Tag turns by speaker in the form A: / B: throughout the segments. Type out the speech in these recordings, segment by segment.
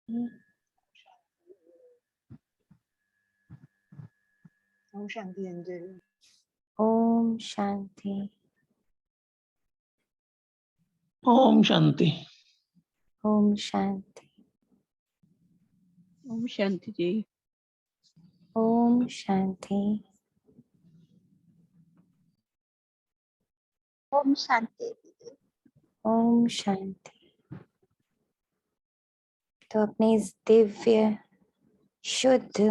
A: ओम शांति अंजलि।
B: ओम शांति।
C: ओम शांति।
B: ओम शांति।
D: ओम शांति जी।
B: ओम शांति।
E: ओम शांति।
B: ओम शांति। तो अपने इस दिव्य शुद्ध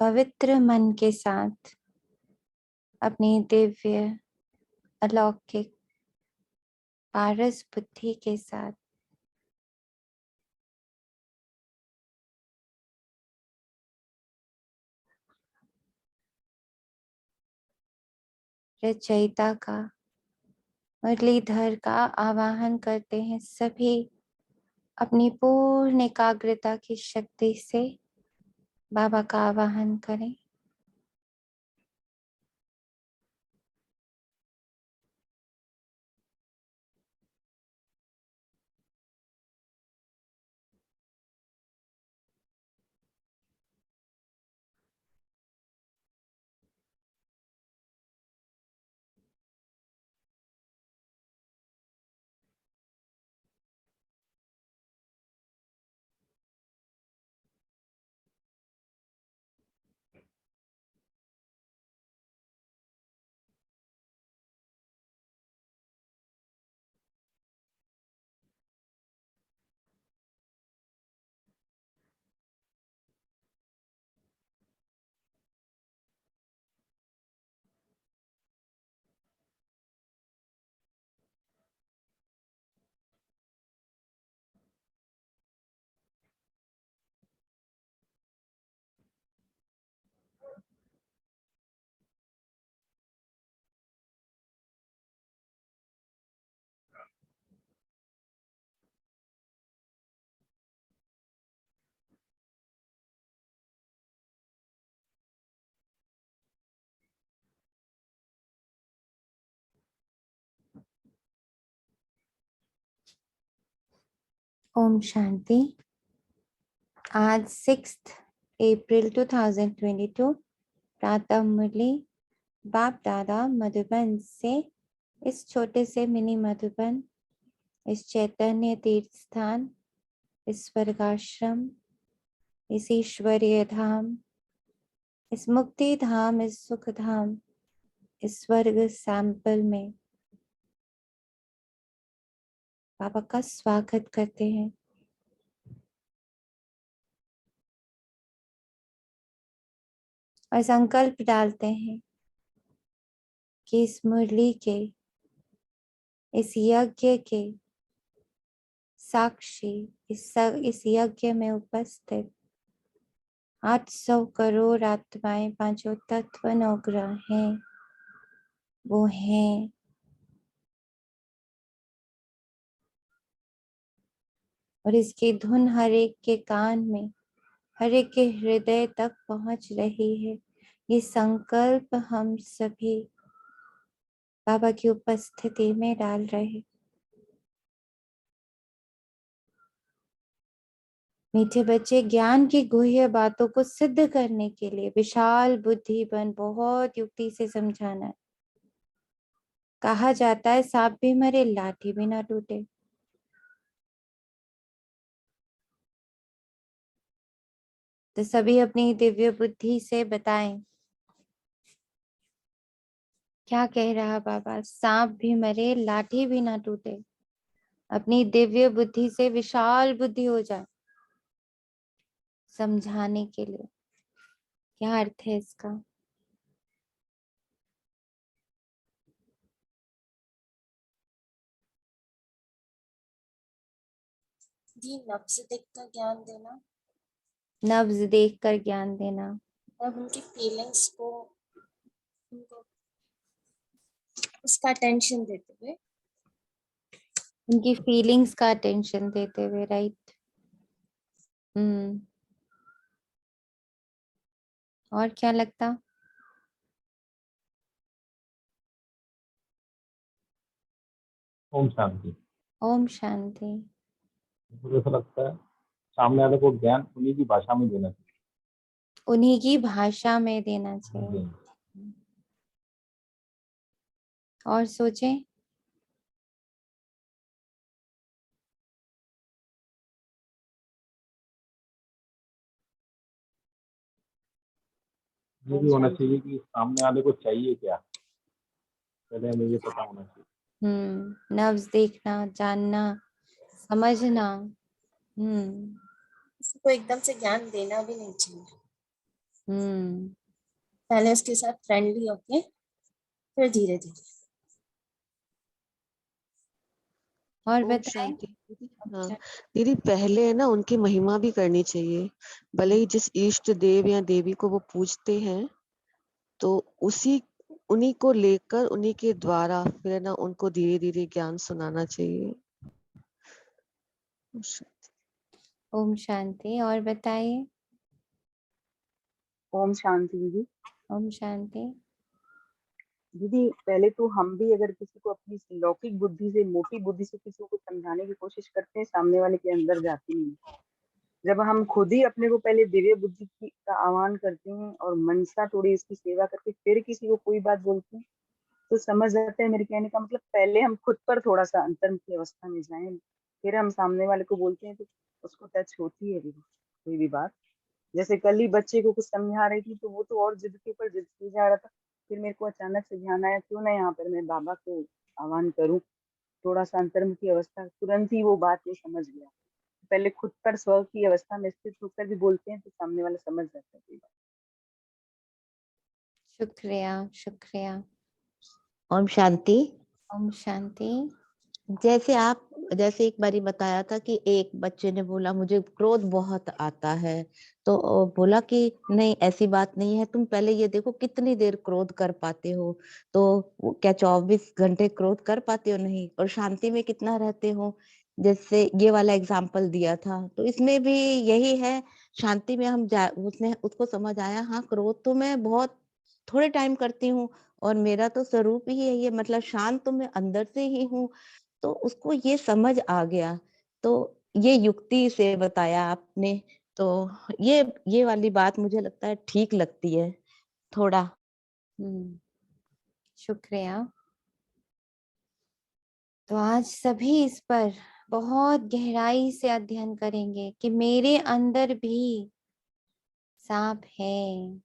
B: पवित्र मन के साथ, अपनी दिव्य अलौकिक पारस बुद्धि के साथ रचयिता का, मुरलीधर का आवाहन करते हैं। सभी अपनी पूर्ण एकाग्रता की शक्ति से बाबा का आवाहन करें। ओम शांति। आज 6 अप्रैल 2022 प्रातः मुरली बाप दादा मधुबन से इस छोटे से मिनी मधुबन, इस चैतन्य तीर्थ स्थान, इस स्वर्गाश्रम, इस ईश्वरीय धाम, इस मुक्ति धाम, इस सुख धाम, इस स्वर्ग सैंपल में बाबा का स्वागत करते हैं। और संकल्प डालते हैं कि इस मुरली के, इस यज्ञ के साक्षी, इस यज्ञ में उपस्थित 800 करोड़ आत्माएं, पांचों तत्व नवग्रह हैं, वो हैं। और इसकी धुन हर एक के कान में, हर एक के हृदय तक पहुंच रही है। ये संकल्प हम सभी बाबा की उपस्थिति में डाल रहे हैं। मीठे बच्चे, ज्ञान की गुह्य बातों को सिद्ध करने के लिए विशाल बुद्धि बन बहुत युक्ति से समझाना है। कहा जाता है सांप भी मरे लाठी भी ना टूटे। तो सभी अपनी दिव्य बुद्धि से बताएं, क्या कह रहा बाबा? सांप भी मरे लाठी भी ना टूटे। अपनी दिव्य बुद्धि से विशाल बुद्धि हो जाए समझाने के लिए। क्या अर्थ है इसका?
E: जी, नब्ज देखकर ज्ञान देना।
B: नब्ज देखकर ज्ञान देना।
E: अब उनकी फीलिंग्स को, उनको उसका अटेंशन देते हुए,
B: उनकी फीलिंग्स का अटेंशन देते हुए। राइट। और क्या लगता?
C: ओम शांति।
B: ओम शांति।
C: मुझे ऐसा लगता है
D: सामने वाले को ज्ञान उन्हीं की भाषा में देना चाहिए।
B: उन्हीं की भाषा में देना चाहिए। और सोचें।
D: ये भी होना चाहिए कि सामने वाले को चाहिए क्या, पहले हमें ये पता होना चाहिए।
B: नब्ज देखना, जानना, समझना।
E: किसी को एकदम से ज्ञान देना भी नहीं चाहिए, पहले उसके साथ फ्रेंडली होके फिर धीरे धीरे।
B: और
F: ओम
B: बताएं।
F: शांति। हाँ दीदी, पहले है ना उनकी महिमा भी करनी चाहिए। भले ही जिस इष्ट देव या देवी को वो पूजते हैं, तो उन्हीं को लेकर, उन्हीं के द्वारा फिर है ना उनको धीरे धीरे ज्ञान सुनाना चाहिए।
B: ओम शांति। और बताइए।
A: ओम शांति दीदी।
B: ओम शांति।
A: दीदी पहले तो हम भी अगर किसी को अपनी लौकिक बुद्धि से, मोटी बुद्धि से किसी को समझाने की कोशिश करते हैं, सामने वाले के अंदर जाती नहीं। जब हम खुद ही अपने को पहले दिव्य बुद्धि का आह्वान करते हैं और मनसा थोड़ी इसकी सेवा करके फिर किसी को कोई बात बोलते हैं, तो समझ जाते हैं मेरे कहने का मतलब पहले हम खुद पर थोड़ा सा अंतर्मुखी अवस्था में जाएं, फिर हम सामने वाले को बोलते हैं तो उसको टच होती है कोई भी बात। जैसे कल ही बच्चे को कुछ समझा रही थी, तो वो तो और जिद के ऊपर जिद की जा रहा था। फिर मेरे को अचानक से ध्यान आया, क्यों ना यहाँ पर मैं बाबा को आह्वान करूं। थोड़ा सा अंतर्मुखी अवस्था, तुरंत ही वो बात वो समझ गया। पहले खुद पर स्व की अवस्था में स्थित होकर भी बोलते हैं तो सामने वाला समझ जाता है।
B: शुक्रिया, शुक्रिया।
G: ओम शांति।
B: ओम शांति।
G: जैसे एक बारी बताया था कि एक बच्चे ने बोला मुझे क्रोध बहुत आता है, तो बोला कि नहीं ऐसी बात नहीं है, तुम पहले ये देखो कितनी देर क्रोध कर पाते हो। तो क्या 24 घंटे क्रोध कर पाते हो? नहीं। और शांति में कितना रहते हो? जैसे ये वाला एग्जाम्पल दिया था, तो इसमें भी यही है। शांति में उसने उसको समझ आया, हाँ क्रोध तो मैं बहुत थोड़े टाइम करती हूँ, और मेरा तो स्वरूप ही है ये, मतलब शांत तो मैं अंदर से ही हूँ। तो उसको ये समझ आ गया। तो ये युक्ति से बताया आपने, तो ये वाली बात मुझे लगता है ठीक लगती है थोड़ा।
B: शुक्रिया। तो आज सभी इस पर बहुत गहराई से अध्ययन करेंगे कि मेरे अंदर भी सांप है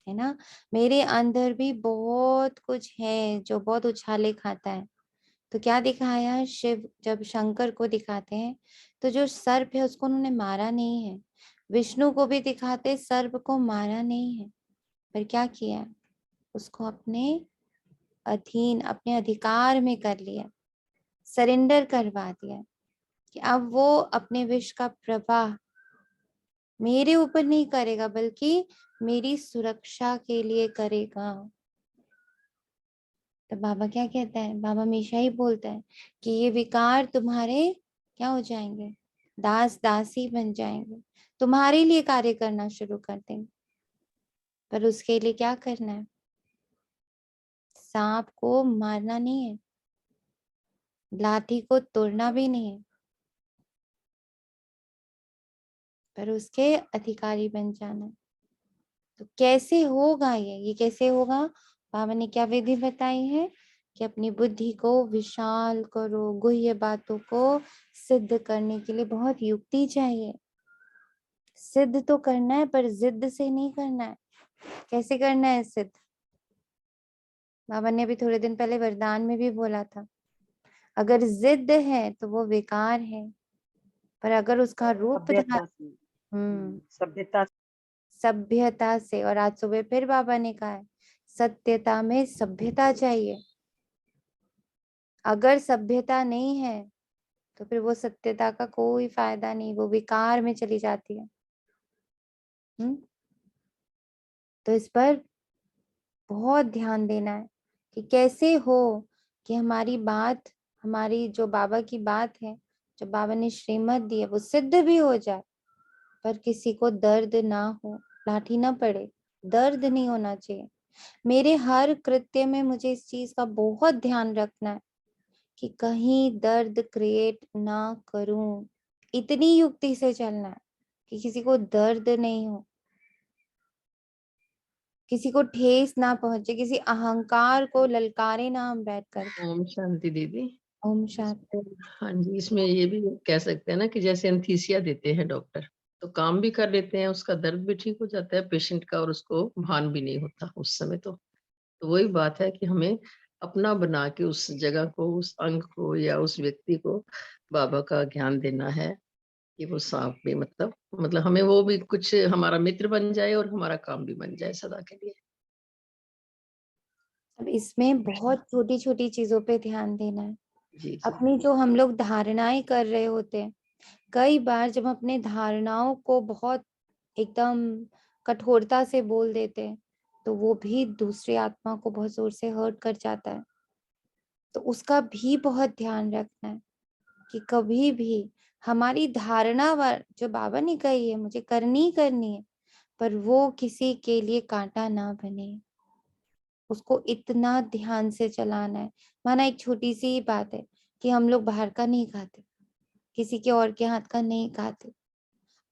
B: ना। मेरे अंदर भी बहुत कुछ है जो बहुत उछाले खाता है। तो क्या दिखाया शिव जब शंकर को दिखाते हैं, तो जो सर्प है उसको उन्होंने मारा नहीं है। विष्णु को भी दिखाते, सर्प को मारा नहीं है, पर क्या किया, उसको अपने अधीन, अपने अधिकार में कर लिया, सरेंडर करवा दिया कि अब वो अपने विष का प्रवाह मेरे ऊपर नहीं करेगा, बल्कि मेरी सुरक्षा के लिए करेगा। तो बाबा क्या कहता है, बाबा हमेशा ही बोलता है कि ये विकार तुम्हारे क्या हो जाएंगे, दास दासी बन जाएंगे, तुम्हारे लिए कार्य करना शुरू कर देंगे। पर उसके लिए क्या करना है, सांप को मारना नहीं है, लाठी को तोड़ना भी नहीं है, पर उसके अधिकारी बन जाना है। तो कैसे होगा ये कैसे होगा? बाबा ने क्या विधि बताई है कि अपनी बुद्धि को विशाल करो, गुह्य बातों को सिद्ध करने के लिए बहुत युक्ति चाहिए। सिद्ध तो करना है पर जिद से नहीं करना है। कैसे करना है सिद्ध? बाबा ने अभी थोड़े दिन पहले वरदान में भी बोला था, अगर जिद है तो वो विकार है, पर अगर उसका रूप सभ्यता से, और आज सुबह फिर बाबा ने कहा है सत्यता में सभ्यता चाहिए। अगर सभ्यता नहीं है तो फिर वो सत्यता का कोई फायदा नहीं, वो विकार में चली जाती है। तो इस पर बहुत ध्यान देना है कि कैसे हो कि हमारी बात, हमारी जो बाबा की बात है, जो बाबा ने श्रीमत दी है, वो सिद्ध भी हो जाए, पर किसी को दर्द ना हो, लाठी ना पड़े, दर्द नहीं होना चाहिए। मेरे हर कृत्य में मुझे इस चीज का बहुत ध्यान रखना है कि कहीं दर्द क्रिएट ना करूं। इतनी युक्ति से चलना है कि किसी को दर्द नहीं हो, किसी को ठेस ना पहुंचे, किसी अहंकार को ललकारे ना हम बैठ कर।
H: ओम शांति दीदी।
B: ओम शांति।
H: हाँ जी, इसमें ये भी कह सकते हैं ना कि जैसे एंथीसिया देते हैं डॉक्टर, तो काम भी कर लेते हैं, उसका दर्द भी ठीक हो जाता है पेशेंट का, और उसको भान भी नहीं होता उस समय। तो वही बात है कि हमें अपना बना के उस जगह को, उस अंग को या उस व्यक्ति को बाबा का ज्ञान देना है कि वो सांप भी मतलब हमें वो भी कुछ हमारा मित्र बन जाए और हमारा काम भी बन जाए सदा के लिए।
B: अब इसमें बहुत छोटी छोटी चीजों पे ध्यान देना है।
H: जी जी।
B: अपनी जो हम लोग धारणाएं कर रहे होते हैं, कई बार जब हम अपने धारणाओं को बहुत एकदम कठोरता से बोल देते हैं, तो वो भी दूसरी आत्मा को बहुत जोर से हर्ट कर जाता है। तो उसका भी बहुत ध्यान रखना है कि कभी भी हमारी धारणा जो बाबा ने कही है मुझे करनी ही करनी है, पर वो किसी के लिए कांटा ना बने, उसको इतना ध्यान से चलाना है। माना एक छोटी सी बात है कि हम लोग बाहर का नहीं खाते, किसी के और के हाथ का नहीं खाते।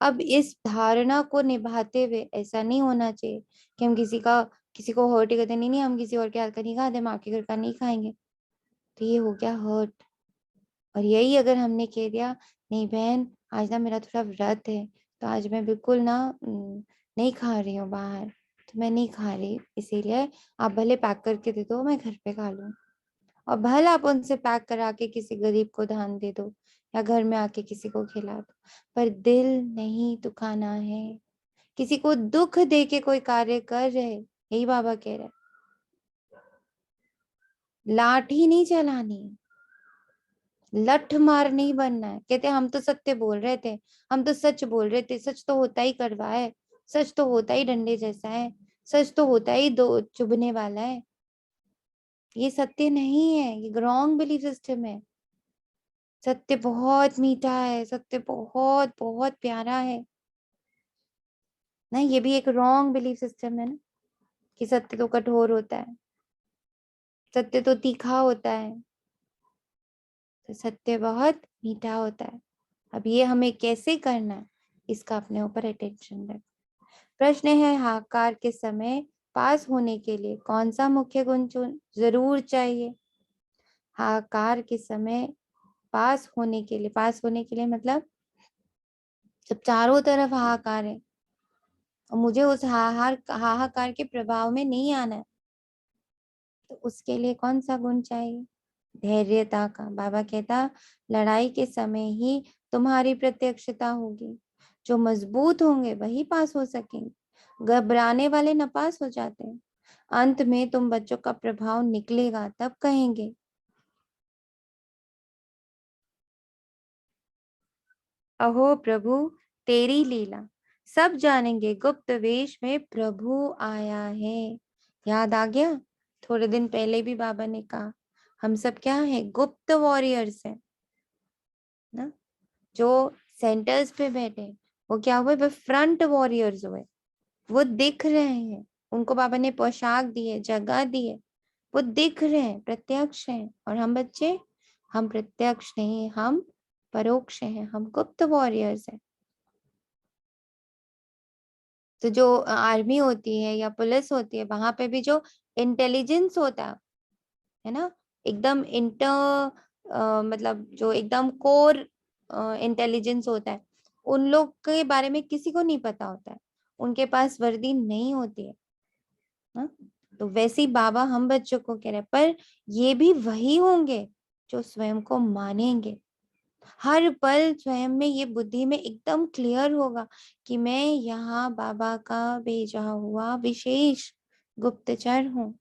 B: अब इस धारणा को निभाते हुए ऐसा नहीं होना चाहिए कि हम किसी को हर्ट करते, नहीं नहीं हम किसी और के हाथ का नहीं खाते, हम आपके घर का नहीं खाएंगे, तो ये हो गया हर्ट। और यही अगर हमने कह दिया नहीं बहन आज ना मेरा थोड़ा व्रत है, तो आज मैं बिल्कुल ना नहीं खा रही हूँ बाहर, तो मैं नहीं खा रही, इसीलिए आप भले पैक करके दे दो मैं घर पे खा लूँ। और भले आप उनसे पैक करा के किसी गरीब को दान दे दो या घर में आके किसी को खिला दो, पर दिल नहीं दुखाना है। किसी को दुख दे के कोई कार्य कर रहे, यही बाबा कह रहे, लाठी नहीं चलानी, लठ मार नहीं बनना है। कहते हम तो सत्य बोल रहे थे, हम तो सच बोल रहे थे, सच तो होता ही कड़वा है, सच तो होता ही डंडे जैसा है, सच तो होता ही दो चुभने वाला है। ये सत्य नहीं है, ये रॉन्ग बिलीफ सिस्टम है। सत्य बहुत मीठा है, सत्य बहुत बहुत प्यारा है ना। ये भी एक रॉन्ग बिलीफ सिस्टम है ना कि सत्य तो कठोर होता है, सत्य तो तीखा होता है, तो सत्य बहुत मीठा होता है। अब ये हमें कैसे करना है, इसका अपने ऊपर अटेंशन रख। प्रश्न है हाकार के समय पास होने के लिए कौन सा मुख्य गुण जरूर चाहिए। हाकार के समय पास होने के लिए मतलब जब चारों तरफ हाहाकार है और मुझे उस हाहाकार के प्रभाव में नहीं आना है, तो उसके लिए कौन सा गुण चाहिए। धैर्यता का। बाबा कहता लड़ाई के समय ही तुम्हारी प्रत्यक्षता होगी, जो मजबूत होंगे वही पास हो सकेंगे, घबराने वाले नापास हो जाते हैं। अंत में तुम बच्चों का प्रभाव निकलेगा, तब कहेंगे अहो प्रभु तेरी लीला। सब जानेंगे गुप्त वेश में प्रभु आया है। याद आ गया, थोड़े दिन पहले भी बाबा ने कहा हम सब क्या है, गुप्त वॉरियर्स हैं ना। जो सेंटर्स पे बैठे वो क्या हुए, वो फ्रंट वॉरियर्स हुए, वो दिख रहे हैं, उनको बाबा ने पोशाक दी है, जगह दी है, वो दिख रहे हैं, प्रत्यक्ष हैं। और हम बच्चे, हम प्रत्यक्ष नहीं, हम परोक्ष हैं, हम गुप्त वॉरियर्स हैं। तो जो आर्मी होती है या पुलिस होती है, वहां पे भी जो इंटेलिजेंस होता है ना, एकदम मतलब जो एकदम कोर इंटेलिजेंस होता है, उन लोग के बारे में किसी को नहीं पता होता है, उनके पास वर्दी नहीं होती है ना। तो वैसे ही बाबा हम बच्चों को कह रहे हैं, पर ये भी वही होंगे जो स्वयं को मानेंगे। हर पल स्वयं में ये बुद्धि में एकदम क्लियर होगा कि मैं यहाँ बाबा का भेजा हुआ विशेष गुप्तचर हूँ,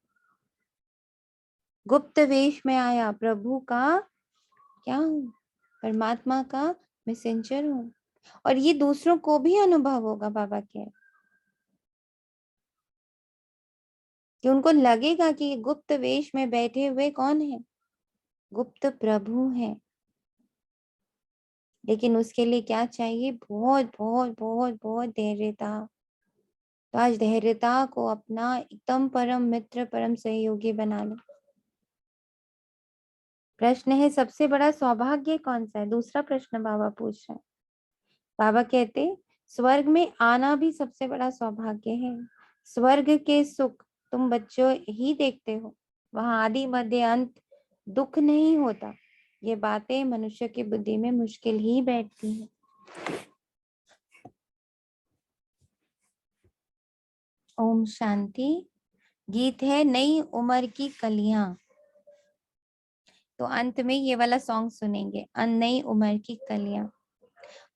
B: गुप्त वेश में आया, प्रभु का क्या हूँ, परमात्मा का मैसेंजर हूँ। और ये दूसरों को भी अनुभव होगा बाबा के, कि उनको लगेगा कि ये गुप्त वेश में बैठे हुए कौन है, गुप्त प्रभु है। लेकिन उसके लिए क्या चाहिए, बहुत बहुत बहुत बहुत धैर्यता। तो आज धैर्यता को अपना एकदम परम मित्र, परम सहयोगी बना लो। प्रश्न है सबसे बड़ा सौभाग्य कौन सा है, दूसरा प्रश्न बाबा पूछ रहे हैं। बाबा कहते स्वर्ग में आना भी सबसे बड़ा सौभाग्य है। स्वर्ग के सुख तुम बच्चों ही देखते हो, वहां आदि मध्य अंत दुख नहीं होता। ये बातें मनुष्य की बुद्धि में मुश्किल ही बैठती हैं। ओम शांति। गीत है नई उम्र की कलियां, तो अंत में ये वाला सॉन्ग सुनेंगे, नई उम्र की कलियां।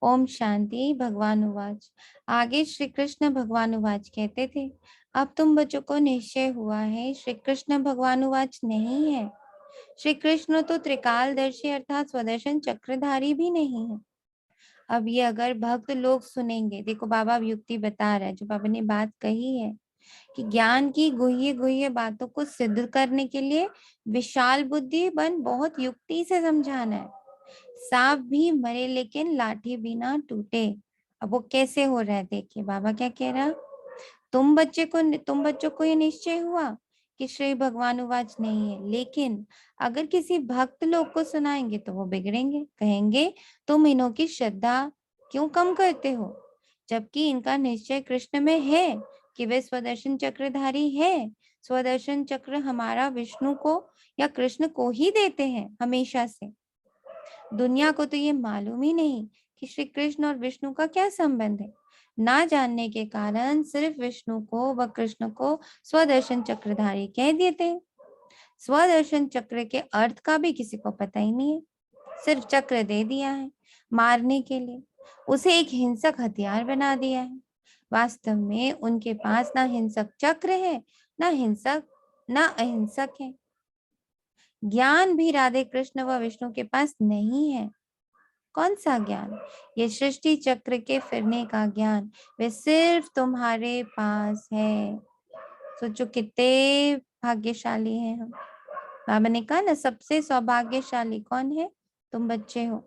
B: ओम शांति। भगवान उवाच। आगे श्री कृष्ण भगवान उवाच कहते थे, अब तुम बच्चों को निश्चय हुआ है श्री कृष्ण भगवान उवाच नहीं है। श्री कृष्ण तो त्रिकालदर्शी अर्थात स्वदर्शन चक्रधारी भी नहीं है। अब ये अगर भक्त लोग सुनेंगे, देखो बाबा युक्ति बता रहा है, जो बाबा ने बात कही है कि ज्ञान की गुह्य गुह्य बातों को सिद्ध करने के लिए विशाल बुद्धि बन बहुत युक्ति से समझाना है। सांप भी मरे लेकिन लाठी भी ना टूटे। अब वो कैसे हो रहा है देखिए, बाबा क्या कह रहा, तुम बच्चों को ये निश्चय हुआ कि श्री भगवान उवाच नहीं है, लेकिन अगर किसी भक्त लोग को सुनाएंगे तो वो बिगड़ेंगे, कहेंगे तुम इन्हों की श्रद्धा क्यों कम करते हो, जबकि इनका निश्चय कृष्ण में है कि वे स्वदर्शन चक्रधारी है। स्वदर्शन चक्र हमारा विष्णु को या कृष्ण को ही देते हैं हमेशा से। दुनिया को तो ये मालूम ही नहीं कि श्री कृष्ण और विष्णु का क्या संबंध है। ना जानने के कारण सिर्फ विष्णु को व कृष्ण को स्वदर्शन चक्रधारी कह देते हैं। स्वदर्शन चक्र के अर्थ का भी किसी को पता ही नहीं है, सिर्फ चक्र दे दिया है मारने के लिए, उसे एक हिंसक हथियार बना दिया है। वास्तव में उनके पास ना हिंसक चक्र है, ना अहिंसक है। ज्ञान भी राधे कृष्ण व विष्णु के पास नहीं है। कौन सा ज्ञान? ये सृष्टि चक्र के फिरने का ज्ञान, वे सिर्फ तुम्हारे पास है। सोचो कितने भाग्यशाली हैं हम। बाबा ने कहा ना, सबसे सौभाग्यशाली कौन है? तुम बच्चे हो।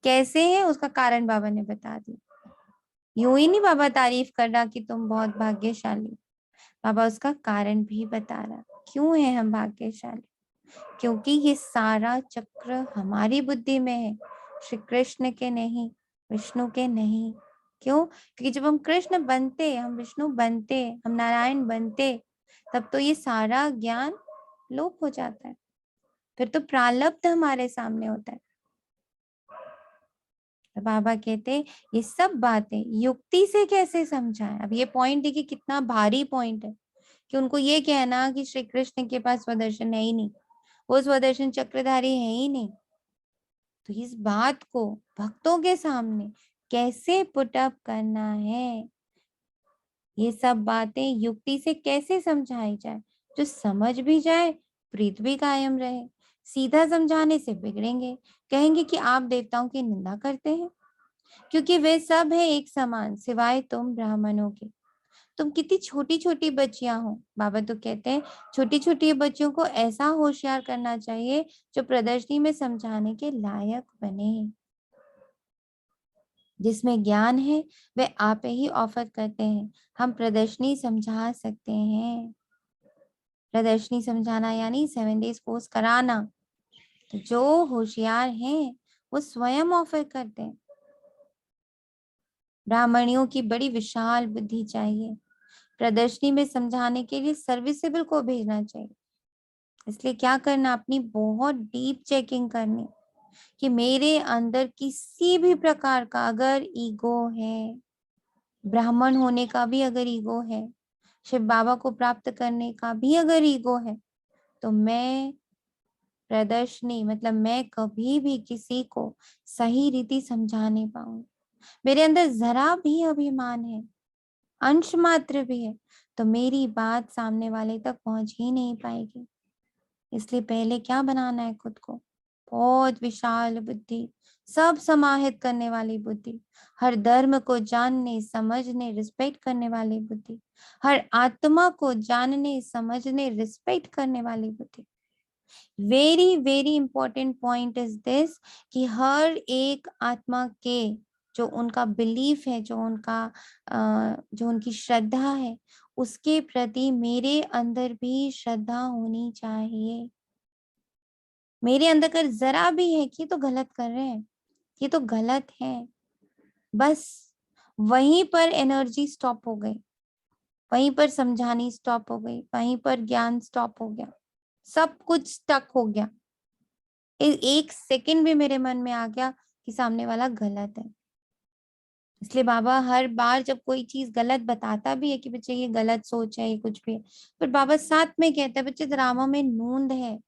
B: कैसे है उसका कारण बाबा ने बता दिया। यूं ही नहीं बाबा तारीफ कर रहा कि तुम बहुत भाग्यशाली, बाबा उसका कारण भी बता रहा क्यों है हम भाग्यशाली। क्योंकि ये सारा चक्र हमारी बुद्धि में है, श्री कृष्ण के नहीं, विष्णु के नहीं। क्यों? क्योंकि जब हम कृष्ण बनते, हम विष्णु बनते, हम नारायण बनते, तब तो ये सारा ज्ञान लोप हो जाता है, फिर तो प्रारब्ध हमारे सामने होता है। तो बाबा कहते ये सब बातें युक्ति से कैसे समझाएं। अब ये पॉइंट देखिए कितना भारी पॉइंट है कि उनको ये कहना कि श्री कृष्ण के पास स्वदर्शन है ही नहीं, वो स्वदर्शन चक्रधारी है ही नहीं, तो इस बात को भक्तों के सामने कैसे पुटअप करना है, ये सब बातें युक्ति से कैसे समझाई जाए, जो समझ भी जाए, प्रीत भी कायम रहे। सीधा समझाने से बिगड़ेंगे, कहेंगे कि आप देवताओं की निंदा करते हैं, क्योंकि वे सब है एक समान सिवाय तुम ब्राह्मणों के। तुम कितनी छोटी छोटी बच्चियां हो, बाबा तो कहते हैं छोटी छोटी बच्चियों को ऐसा होशियार करना चाहिए जो प्रदर्शनी में समझाने के लायक बने। जिसमें ज्ञान है वे आप ही ऑफर करते हैं, हम प्रदर्शनी समझा सकते हैं। प्रदर्शनी समझाना यानी 7 डेज कोर्स कराना। तो जो होशियार हैं वो स्वयं ऑफर करते हैं। ब्राह्मणियों की बड़ी विशाल बुद्धि चाहिए, प्रदर्शनी में समझाने के लिए सर्विसेबल को भेजना चाहिए। इसलिए क्या करना, अपनी बहुत डीप चेकिंग करनी कि मेरे अंदर किसी भी प्रकार का अगर ईगो है, ब्राह्मण होने का भी अगर ईगो है, शिव बाबा को प्राप्त करने का भी अगर ईगो है, तो मैं प्रदर्शनी मतलब मैं कभी भी किसी को सही रीति समझा नहीं पाऊंगी। मेरे अंदर जरा भी अभिमान है, अंश मात्र भी है, तो मेरी बात सामने वाले तक पहुंच ही नहीं पाएगी। इसलिए पहले क्या बनाना है खुद को, बहुत विशाल बुद्धि, सब समाहित करने वाली बुद्धि, हर धर्म को जानने समझने रिस्पेक्ट करने वाली बुद्धि, हर आत्मा को जानने समझने रिस्पेक्ट करने वाली बुद्धि। Very very important point is this कि हर एक आत्मा के जो उनका बिलीफ है, जो उनकी श्रद्धा है, उसके प्रति मेरे अंदर भी श्रद्धा होनी चाहिए। मेरे अंदर अगर जरा भी है कि तो गलत कर रहे हैं, ये तो गलत है, बस वहीं पर एनर्जी स्टॉप हो गई, वहीं पर समझानी स्टॉप हो गई, वहीं पर ज्ञान स्टॉप हो गया, सब कुछ स्टक हो गया। एक सेकंड भी मेरे मन में आ गया कि सामने वाला गलत है। इसलिए बाबा हर बार जब कोई चीज गलत बताता भी है कि बच्चे ये गलत सोच है, ये कुछ भी है, पर बाबा साथ में कहते हैं बच्चे ड्रामा में नूंद है,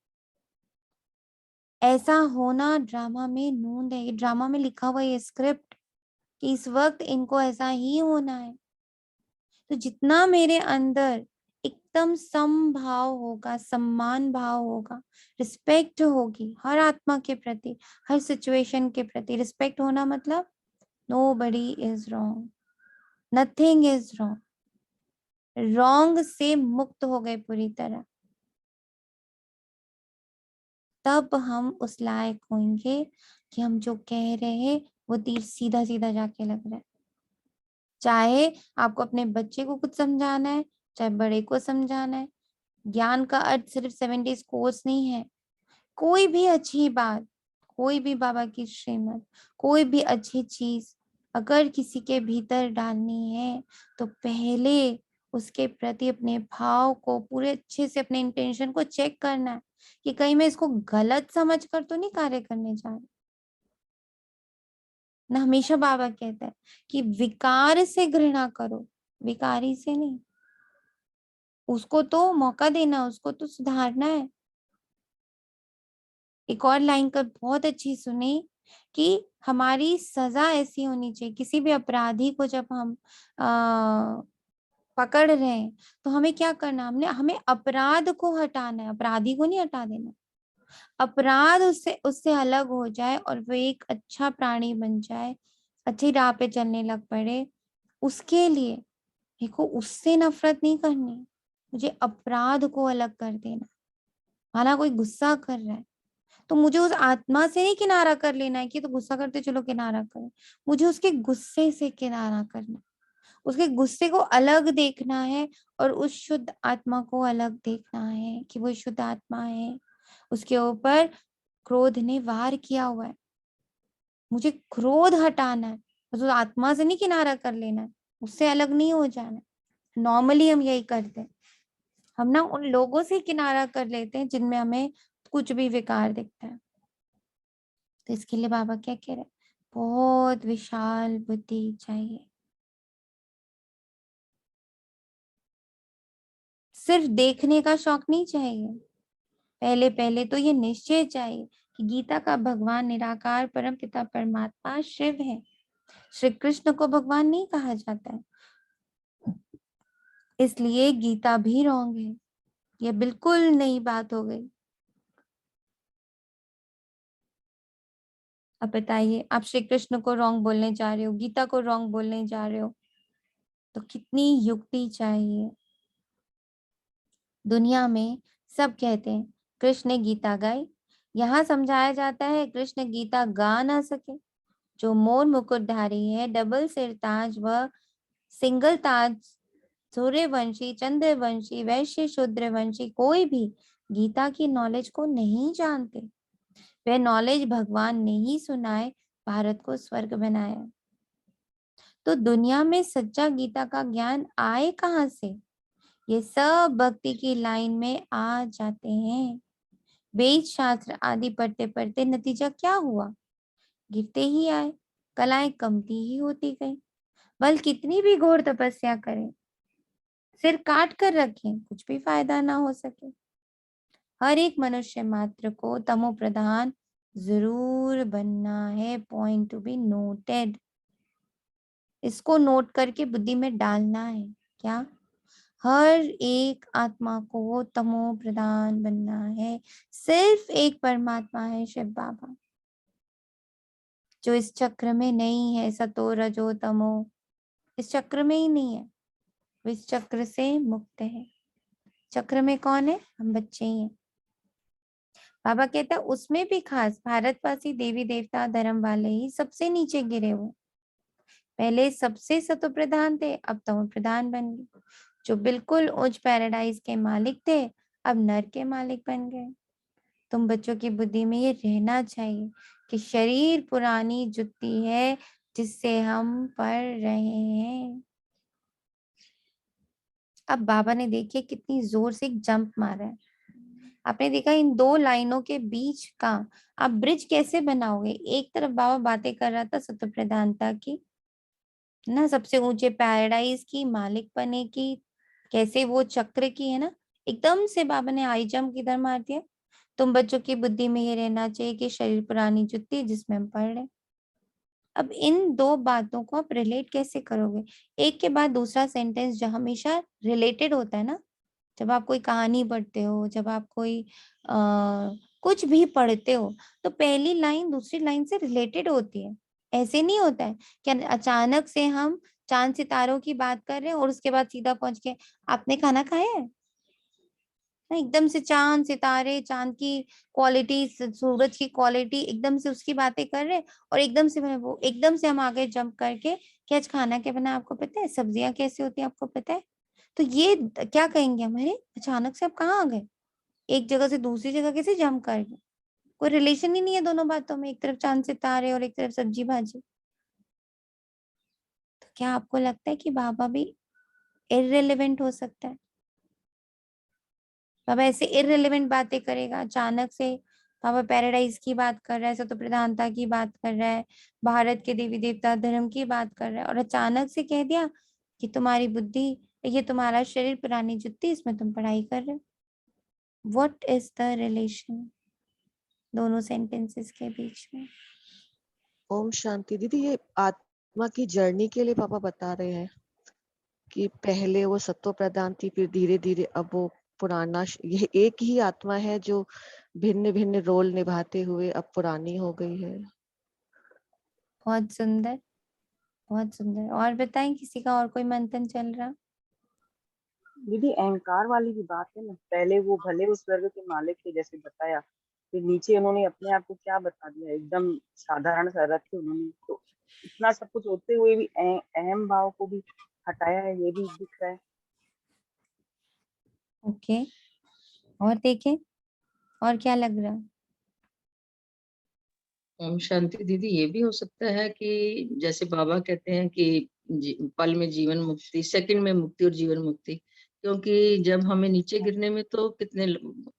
B: ऐसा होना ड्रामा में नूंद है, ये ड्रामा में लिखा हुआ ये स्क्रिप्ट कि इस वक्त इनको ऐसा ही होना है। तो जितना मेरे अंदर एकदम समभाव होगा, सम्मान भाव होगा, रिस्पेक्ट होगी हर आत्मा के प्रति, हर सिचुएशन के प्रति रिस्पेक्ट होना, मतलब nobody is wrong, nothing is wrong, wrong से मुक्त हो गए पूरी तरह, तब हम उस लायक होंगे कि हम जो कह रहे हैं वो तीर सीधा सीधा जाके लग रहा है। चाहे आपको अपने बच्चे को कुछ समझाना है, चाहे बड़े को समझाना है, ज्ञान का अर्थ सिर्फ 7 डेज कोर्स नहीं है। कोई भी अच्छी बात, कोई भी बाबा की श्रीमत, कोई भी अच्छी चीज अगर किसी के भीतर डालनी है तो पहले उसके प्रति अपने भाव को पूरे अच्छे से, अपने इंटेंशन को चेक करना है कि कहीं मैं इसको गलत समझ कर तो नहीं कार्य करने जा रही ना। हमेशा बाबा कहता है कि विकार से घृणा करो, विकारी से नहीं। उसको तो मौका देना, उसको तो सुधारना है। एक और लाइन का बहुत अच्छी सुनी कि हमारी सजा ऐसी होनी चाहिए, किसी भी अपराधी को जब हम पकड़ रहे हैं तो हमें क्या करना, हमें अपराध को हटाना है, अपराधी को नहीं हटा देना। अपराध उससे उससे अलग हो जाए और वो एक अच्छा प्राणी बन जाए, अच्छी राह पे चलने लग पड़े। उसके लिए देखो, उससे नफरत नहीं करनी, मुझे अपराध को अलग कर देना। माना कोई गुस्सा कर रहा है तो मुझे उस आत्मा से नहीं किनारा कर लेना है कि तो गुस्सा करते चलो किनारा करें, मुझे उसके गुस्से से किनारा करना, उसके गुस्से को अलग देखना है और उस शुद्ध आत्मा को अलग देखना है कि वो शुद्ध आत्मा है, उसके ऊपर क्रोध ने वार किया हुआ है, मुझे क्रोध हटाना है, बस उस आत्मा से नहीं किनारा कर लेना है, उससे अलग नहीं हो जाना है। नॉर्मली हम यही करते हैं, हम ना उन लोगों से किनारा कर लेते हैं जिनमें हमें कुछ भी विकार दिखता है। तो इसके लिए बाबा क्या कह रहे हैं, बहुत विशाल बुद्धि चाहिए। सिर्फ देखने का शौक नहीं चाहिए, पहले पहले तो ये निश्चय चाहिए कि गीता का भगवान निराकार परम पिता परमात्मा शिव है। श्री कृष्ण को भगवान नहीं कहा जाता है, इसलिए गीता भी रॉन्ग है। ये बिल्कुल नई बात हो गई। अब बताइए, आप श्री कृष्ण को रॉन्ग बोलने जा रहे हो, गीता को रॉन्ग बोलने जा रहे हो, तो कितनी युक्ति चाहिए। दुनिया में सब कहते हैं कृष्ण ने गीता गाई, यहाँ समझाया जाता है कृष्ण गीता गा ना सके। जो मोर मुकुटधारी है, डबल सिर ताज व सिंगल ताज, सूर्यवंशी, चंद्रवंशी, वैश्य, शूद्रवंशी, कोई भी गीता की नॉलेज को नहीं जानते। वह नॉलेज भगवान ने ही सुनाए, भारत को स्वर्ग बनाया। तो दुनिया में सच्चा गीता का ज्ञान आए कहाँ से? ये सब भक्ति की लाइन में आ जाते हैं। वेद शास्त्र आदि पढ़ते पढ़ते नतीजा क्या हुआ? गिरते ही आए, कलाएं कमती ही होती गई। बल कितनी भी घोर तपस्या करें, सिर काट कर रखें, कुछ भी फायदा ना हो सके। हर एक मनुष्य मात्र को तमो प्रधान जरूर बनना है, पॉइंट टू बी नोटेड। इसको नोट करके बुद्धि में डालना है। क्या? हर एक आत्मा को तमो प्रधान बनना है। सिर्फ एक परमात्मा है, शिव बाबा, जो इस चक्र में नहीं है, सतो रजो तमो, इस चक्र में ही नहीं है, वो इस चक्र से मुक्त है। चक्र में कौन है? हम बच्चे ही हैं। बाबा कहता है उसमें भी खास भारतवासी देवी देवता धर्म वाले ही सबसे नीचे गिरे हुए। पहले सबसे सतो प्रधान थे, अब तमो प्रधान बन गए। जो बिल्कुल उच्च पैराडाइज के मालिक थे, अब नर के मालिक बन गए। तुम बच्चों की बुद्धि में ये रहना चाहिए कि शरीर पुरानी जुत्ती है, जिससे हम पढ़ रहे हैं। अब बाबा ने देखिए कितनी जोर से एक जंप मारा है। आपने देखा इन दो लाइनों के बीच का आप ब्रिज कैसे बनाओगे। एक तरफ बाबा बातें कर रहा था सत्व प्रधानता की ना, सबसे ऊंचे पैराडाइज की, मालिक पने की, कैसे वो चक्र की है ना, एकदम से बाबा ने हाई जंप किधर मार दिया। तुम बच्चों की बुद्धि में ये रहना चाहिए कि शरीर पुरानी जुत्ती है जिसमें हम पढ़ रहे। अब इन दो बातों को आप रिलेट कैसे करोगे। एक के बाद दूसरा सेंटेंस जो हमेशा रिलेटेड होता है ना, जब आप कोई कहानी पढ़ते हो, जब आप कोई कुछ भी पढ़ते हो, तो पहली लाइन दूसरी लाइन से रिलेटेड होती है। ऐसे नहीं होता है कि अचानक से हम चांद सितारों की बात कर रहे हैं और उसके बाद सीधा पहुंच के आपने खाना खाया है ना, एकदम से चांद सितारे, चांद की क्वालिटी, सूरज की क्वालिटी, एकदम से उसकी बातें कर रहे हैं और एकदम से मैं वो एकदम से हम आगे जंप करके कि आज खाना क्या बना आपको पता है, सब्जियां कैसी होती है आपको पता है। तो ये क्या कहेंगे हमारे, अचानक से आप कहाँ आ गए, एक जगह से दूसरी जगह कैसे जंप कर गए। कोई रिलेशन ही नहीं है दोनों बातों में, एक तरफ चांद सितारे और एक तरफ सब्जी भाजी। तो क्या आपको लगता है कि बाबा भी इररिलेवेंट हो सकता है। बाबा ऐसे इररिलेवेंट बातें करेगा अचानक से। बाबा पैराडाइज की बात कर रहा है, सत्व प्रधानता की बात कर रहा है, भारत के देवी देवता धर्म की बात कर रहा है और अचानक से कह दिया कि तुम्हारी बुद्धि, ये तुम्हारा शरीर पुरानी जुत्ती, इसमें तुम पढ़ाई कर रहे हो। व्हाट इज द रिलेशन दोनों सेंटेंसेस के बीच में।
F: ओम शांति। दीदी ये आत्मा की जर्नी के लिए पापा बता रहे हैं कि पहले वो सत्व प्रधान थी, फिर धीरे धीरे अब वो पुराना, यह एक ही आत्मा है जो भिन्न भिन्न रोल निभाते हुए अब पुरानी हो गई है।
B: बहुत सुंदर, बहुत सुंदर। और बताएं किसी का और कोई मंथन चल रहा।
A: दीदी अहंकार वाली भी बात है ना, पहले वो भले उस स्वर्ग के मालिक थे जैसे बताया, फिर नीचे उन्होंने अपने आप को क्या बता दिया, एकदम साधारण सा रथ थे उन्होंने, तो इतना सब कुछ होते हुए भी अहम भाव को भी हटाया है, ये भी दिख रहा है।
B: ओके, और देखें और क्या लग रहा।
H: ओम शांति दीदी, ये भी हो सकता है कि जैसे बाबा कहते हैं कि पल में जीवन मुक्ति, सेकंड में मुक्ति और जीवन मुक्ति। क्योंकि जब हमें नीचे गिरने में तो कितने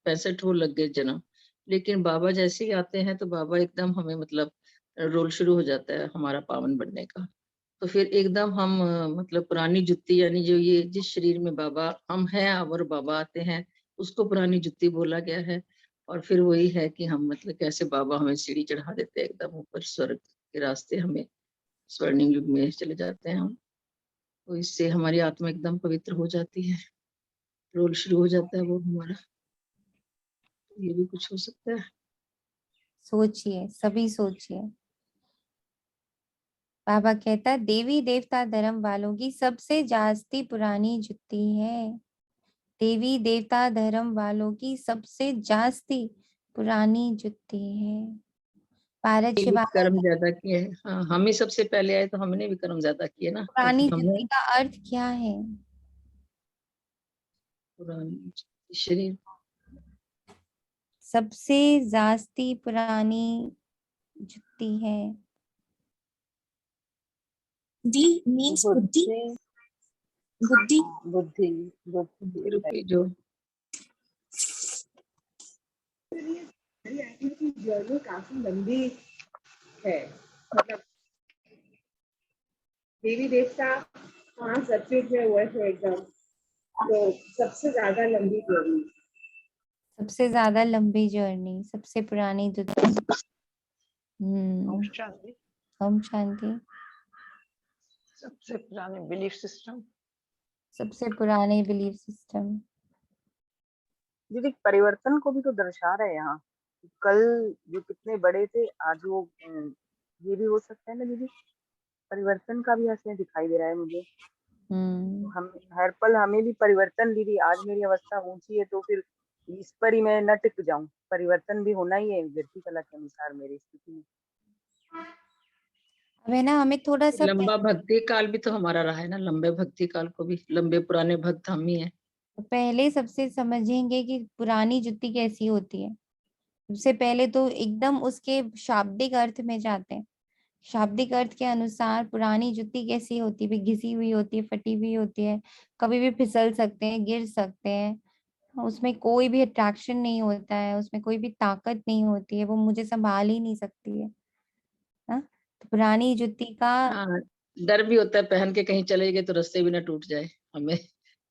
H: 65 वो लग गए जन्म, लेकिन बाबा जैसे ही आते हैं तो बाबा एकदम हमें मतलब रोल शुरू हो जाता है हमारा पावन बनने का। तो फिर एकदम हम मतलब पुरानी जुत्ती, यानी जो ये जिस शरीर में बाबा हम हैं और बाबा आते हैं उसको पुरानी जुत्ती बोला गया है। और फिर वही है कि हम मतलब कैसे बाबा हमें सीढ़ी चढ़ा देते हैं एकदम ऊपर, स्वर्ग के रास्ते हमें स्वर्णिम युग में चले जाते हैं हम। तो इससे हमारी आत्मा एकदम पवित्र हो जाती है, रोल शुरू हो जाता है वो हमारा। ये भी कुछ हो सकता है।
B: सोचिए, सभी सोचिए। बाबा कहता है देवी देवता धर्म वालों की सबसे जास्ती पुरानी जुत्ती है। देवी देवता धर्म वालों की सबसे जास्ती पुरानी जुत्ती है। भारत
H: ये भी
B: शिवालय
H: कर्म ज्यादा किए हैं। हाँ, हम ही सबसे पहले आए तो हमने भी कर्म ज्यादा किए ना,
B: पुरानी
H: क्योंकि हमने
B: जुत्ती का अर्थ क्या है।
H: पुरानी शरीर
B: सबसे जास्ती पुरानी जुत्ती है।
E: डी मीन्स बुद्धि,
A: बुद्धि,
E: बुद्धि।
A: बुद्धि, बुद्धि
H: रूपी जो
A: जर्नी काफी लंबी है, मतलब देवी देवता वहाँ सचमुच में हुए थे एकदम, तो सबसे ज्यादा लंबी जर्नी।
B: सबसे ज्यादा लंबी जर्नी, सबसे पुरानी जुत्ती।
C: ओम शांति।
B: ओम शांति।
C: सबसे पुराने बिलीफ सिस्टम।
B: सबसे पुराने बिलीफ सिस्टम।
A: दीदी परिवर्तन को भी तो दर्शा रहे हैं यहाँ, कल जो कितने बड़े थे आज वो ये भी हो सकता है ना दीदी, परिवर्तन का भी असर दिखाई दे रहा है मुझे। तो हम हर पल हमें भी परिवर्तन, दीदी आज मेरी अवस्था ऊंची है तो फिर इस पर ही मैं न टिक जाऊं, परिवर्तन भी होना ही है गिरती कला के अनुसार मेरी स्थिति में।
B: अब है ना, हमें थोड़ा सा
H: लंबा भक्ति काल भी तो हमारा रहा है ना, लंबे भक्ति काल को भी लंबे पुराने भक्त हम ही हैं।
B: पहले सबसे समझेंगे कि पुरानी जुत्ती कैसी होती है। सबसे पहले तो एकदम उसके शाब्दिक अर्थ में जाते हैं। शाब्दिक अर्थ के अनुसार पुरानी जुत्ती कैसी होती है, घिसी हुई होती है, फटी हुई होती है, कभी भी फिसल सकते हैं, गिर सकते हैं, उसमें कोई भी अट्रैक्शन नहीं होता है, उसमें कोई भी ताकत नहीं होती है, वो मुझे संभाल ही नहीं सकती है। हाँ? तो पुरानी जुत्ती का
H: हाँ, डर भी होता है पहन के कहीं चले गए तो रास्ते भी ना टूट जाए, हमें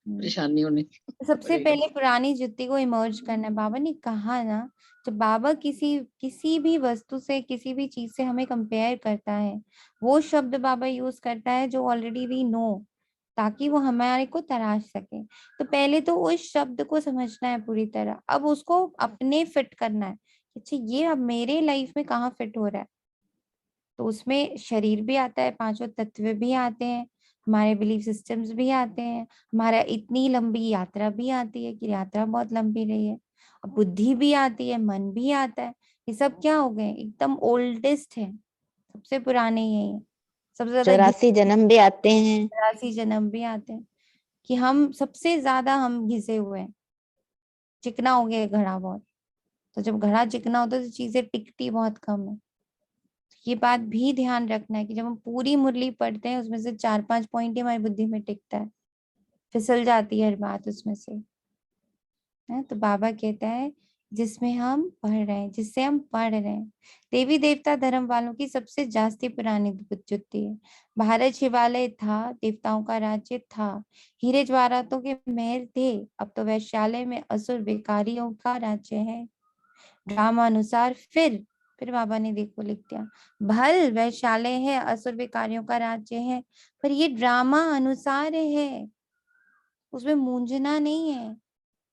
H: परेशानी होने
B: सबसे
H: पड़ेगा।
B: पहले पुरानी जुत्ती को इमर्ज करना है। बाबा ने कहा ना, जब बाबा किसी भी वस्तु से, किसी भी चीज से हमें कंपेयर करता है, वो शब्द बाबा यूज करता है जो ऑलरेडी वी नो, ताकि वो हमारे को तराश सके। तो पहले तो उस शब्द को समझना है पूरी तरह, अब उसको अपने फिट करना है। अच्छा, ये अब मेरे लाइफ में कहाँ फिट हो रहा है? तो उसमें शरीर भी आता है, पांचों तत्व भी आते हैं, हमारे बिलीफ सिस्टम्स भी आते हैं, हमारा इतनी लंबी यात्रा भी आती है कि यात्रा बहुत लंबी रही है, और बुद्धि भी आती है, मन भी आता है। ये सब क्या हो गए, एकदम ओल्डेस्ट है, सबसे पुराने यही है, सबसे ज्यादा
G: 84 जन्म भी आते हैं।
B: 84 जन्म भी आते हैं, कि हम सबसे ज्यादा हम घिसे हुए हैं, चिकना हो गया है घड़ा बहुत। तो जब घड़ा चिकना होता है तो चीजें टिकती बहुत कम है। ये बात भी ध्यान रखना है कि जब हम पूरी मुरली पढ़ते हैं उसमें से 4-5 पॉइंट ही हमारी बुद्धि में टिकता है, फिसल जाती है हर बात उसमें से, है। तो बाबा कहता है जिसमें हम पढ़ रहे हैं, जिससे हम पढ़ रहे हैं, देवी देवता धर्म वालों की सबसे जास्ती पुरानी जुत्ती है। भारत शिवालय था, देवताओं का राज्य था, हीरे जवाहरातों के महल थे, अब तो वैश्यालय में असुर विकारियों का राज्य है। ड्रामानुसार फिर बाबा ने देखो लिख दिया, भल वैश्यालय है, असुर विकारियों का राज्य है, पर ये ड्रामा अनुसार है, उसमें मूंझना नहीं है।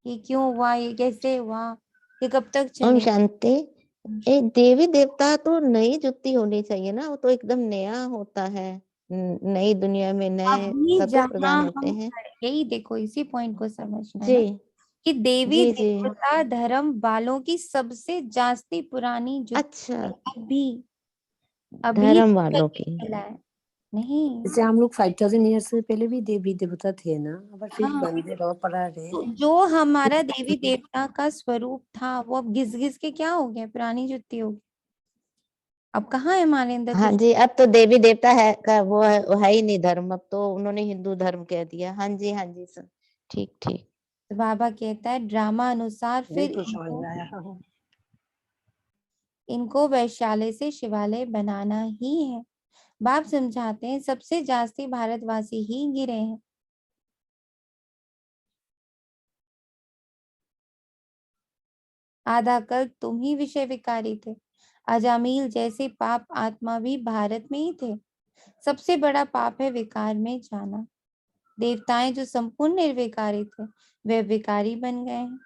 B: ये क्यों हुआ, ये कैसे हुआ, ये कब तक
G: ओम
B: चले।
G: शांति। ए देवी देवता तो नई जुत्ती होनी चाहिए ना, वो तो एकदम नया होता है। नई दुनिया में नए
B: अभी
G: तत्व
B: जहां
G: प्रदान होते
B: हम
G: हैं।
B: यही देखो, इसी पॉइंट को समझना है
G: जी
B: ना, कि देवी
G: जी जी।
B: देवता धर्म वालों की सबसे जास्ती पुरानी
G: अच्छा,
B: जुत्ती अभी अभी
G: धर्म
B: तक
G: वालों की।
B: चला है। नहीं,
I: जैसे हम लोग 5000 ईयर से पहले भी देवी देवता थे ना, अब फिर
B: हाँ,
I: बंदे रहो पड़ा रहे।
B: तो जो हमारा देवी देवता का स्वरूप था वो अब घिस घिस के क्या हो गया, पुरानी जुत्ती हो गई। अब कहाँ है हमारे अंदर
G: हाँ
B: कुछ।
G: जी, अब तो देवी देवता है का वो है ही नहीं धर्म, अब तो उन्होंने हिंदू धर्म कह दिया। हाँ जी हाँ जी सर, ठीक ठीक।
B: तो बाबा कहता है ड्रामा अनुसार फिर
I: बिल्कुल समझ में आया। हाँ।
B: इनको वैश्यालय से शिवालय बनाना ही है। बाप समझाते हैं सबसे जास्ती भारतवासी ही गिरे हैं। आधा कल तुम ही विषय विकारी थे, अजामिल जैसे पाप आत्मा भी भारत में ही थे। सबसे बड़ा पाप है विकार में जाना। देवताएं जो संपूर्ण निर्विकारी थे वे विकारी बन गए हैं,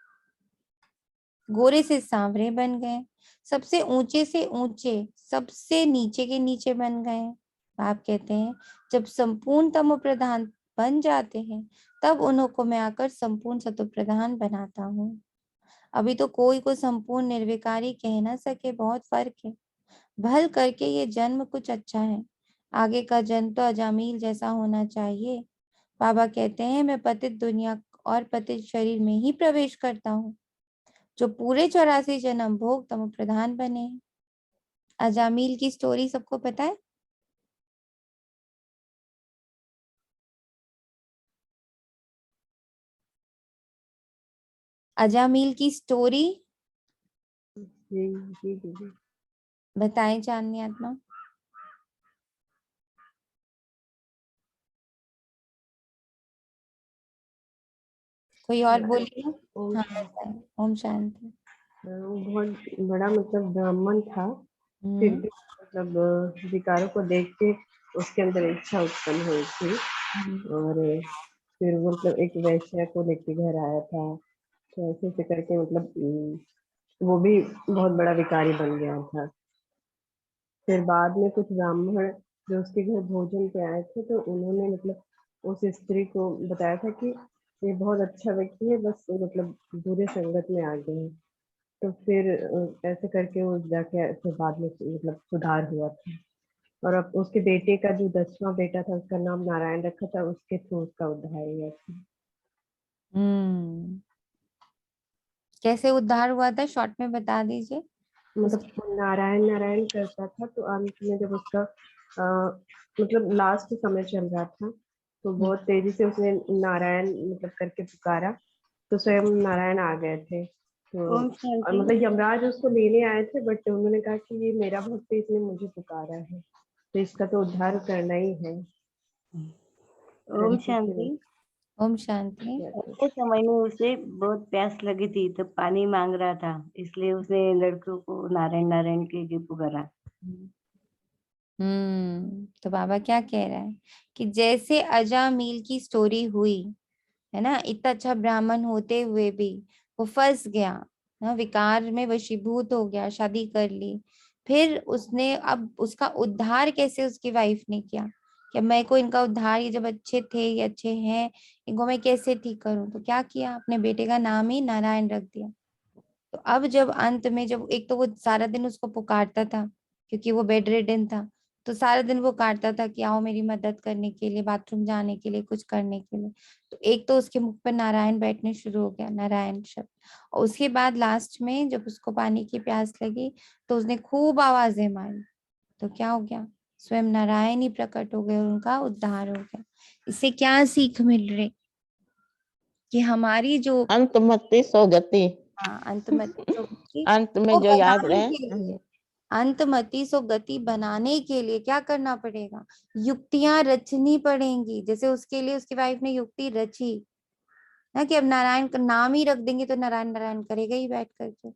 B: गोरे से सांवरे बन गए, सबसे ऊंचे से ऊंचे सबसे नीचे के नीचे बन गए। आप कहते हैं जब संपूर्ण तमो प्रधान बन जाते हैं तब उन्हों को मैं आकर संपूर्ण सतो प्रधान बनाता हूँ। अभी तो कोई को संपूर्ण निर्विकारी कह ना सके, बहुत फर्क है। भल करके ये जन्म कुछ अच्छा है, आगे का जन्म तो अजामिल जैसा होना चाहिए। बाबा कहते हैं मैं पतित दुनिया और पतित शरीर में ही प्रवेश करता हूँ, जो पूरे 84 जन्म भोग तम प्रधान बने हैं। अजामिल की स्टोरी सबको पता है। अजामिल की स्टोरी
I: जी जी जी जी।
B: बताएं चांदनी आत्मा। कोई और बोलिए।
I: ओम
B: हाँ
I: शांति।
B: बताएं। ओम शांति।
I: वो बहुत बड़ा मतलब ब्राह्मण था, फिर
B: हम्म
I: भी मतलब विकारों को देख के उसके अंदर इच्छा उत्पन्न हुई थी, और फिर वो मतलब एक वैश्या को लेके घर आया था। तो ऐसे ऐसे करके मतलब वो भी बहुत बड़ा विकारी बन गया था। फिर बाद में कुछ ब्राह्मण जो उसके घर भोजन पे आए थे, तो उन्होंने मतलब उस स्त्री को बताया था कि ये बहुत अच्छा व्यक्ति है, बस वो मतलब बुरे संगत में आ गए हैं। तो फिर ऐसे करके वो जाके फिर बाद में मतलब सुधार हुआ था। और अब उसके बेटे का जो 10वां बेटा था उसका नाम नारायण रखा था, उसके थ्रू उसका उद्धार हुआ था।
B: हम्म कैसे उद्धार हुआ था, शॉर्ट में बता दीजिए।
I: मतलब नारायण नारायण करता था, तो अंत में जब उसका मतलब लास्ट समय चल रहा था, तो बहुत तेजी से उसने नारायण मतलब करके पुकारा, तो स्वयं नारायण आ गए थे। तो
E: ओम
I: और
E: शांति।
I: मतलब यमराज उसको लेने आए थे, बट उन्होंने कहा कि ये मेरा भक्त है, इसने मुझे पुकारा है, तो इसका तो उद्धार करना ही है।
E: ओम
I: करके
E: शांति।
I: फिर
B: ओम शांति।
E: ऐसे समय में उसे बहुत प्यास लगी थी, तो पानी मांग रहा था, इसलिए उसने लड़कों को नारायण नारायण कह के पुकारा।
B: तो बाबा क्या कह रहा है कि जैसे अजामिल की स्टोरी हुई है ना, इतना अच्छा ब्राह्मण होते हुए भी वो फंस गया ना, विकार में वशीभूत हो गया, शादी कर ली, फिर उसने अब उसका उद्धार कैसे उसकी वाइफ ने किया कि मैं को इनका उद्धार, ये जब अच्छे थे, ये अच्छे हैं, इनको मैं कैसे ठीक करूं, तो क्या किया, अपने बेटे का नाम ही नारायण रख दिया। तो अब जब अंत में, जब एक तो वो सारा दिन उसको पुकारता था क्योंकि वो बेड रिडन था, तो सारा दिन वो काटता था कि आओ मेरी मदद करने के लिए, बाथरूम जाने के लिए, कुछ करने के लिए। तो एक तो उसके मुख पर नारायण बैठने शुरू हो गया, नारायण शब्द। और उसके बाद लास्ट में जब उसको पानी की प्यास लगी तो उसने खूब आवाजें मारी, तो क्या हो गया, स्वयं नारायण ही प्रकट हो गए और उनका उद्धार हो गया। इससे क्या सीख मिल रही कि हमारी जो
G: अंत मति सो गति।
B: अंतमति सो गति
G: अंत में
B: को
G: जो याद
B: बनाने
G: रहे।
B: के लिए, अंतमति सो गति बनाने के लिए क्या करना पड़ेगा, युक्तियां रचनी पड़ेंगी। जैसे उसके लिए उसकी वाइफ ने युक्ति रची ना कि अब नारायण का नाम ही रख देंगे तो नारायण नारायण करेगा ही बैठ करके।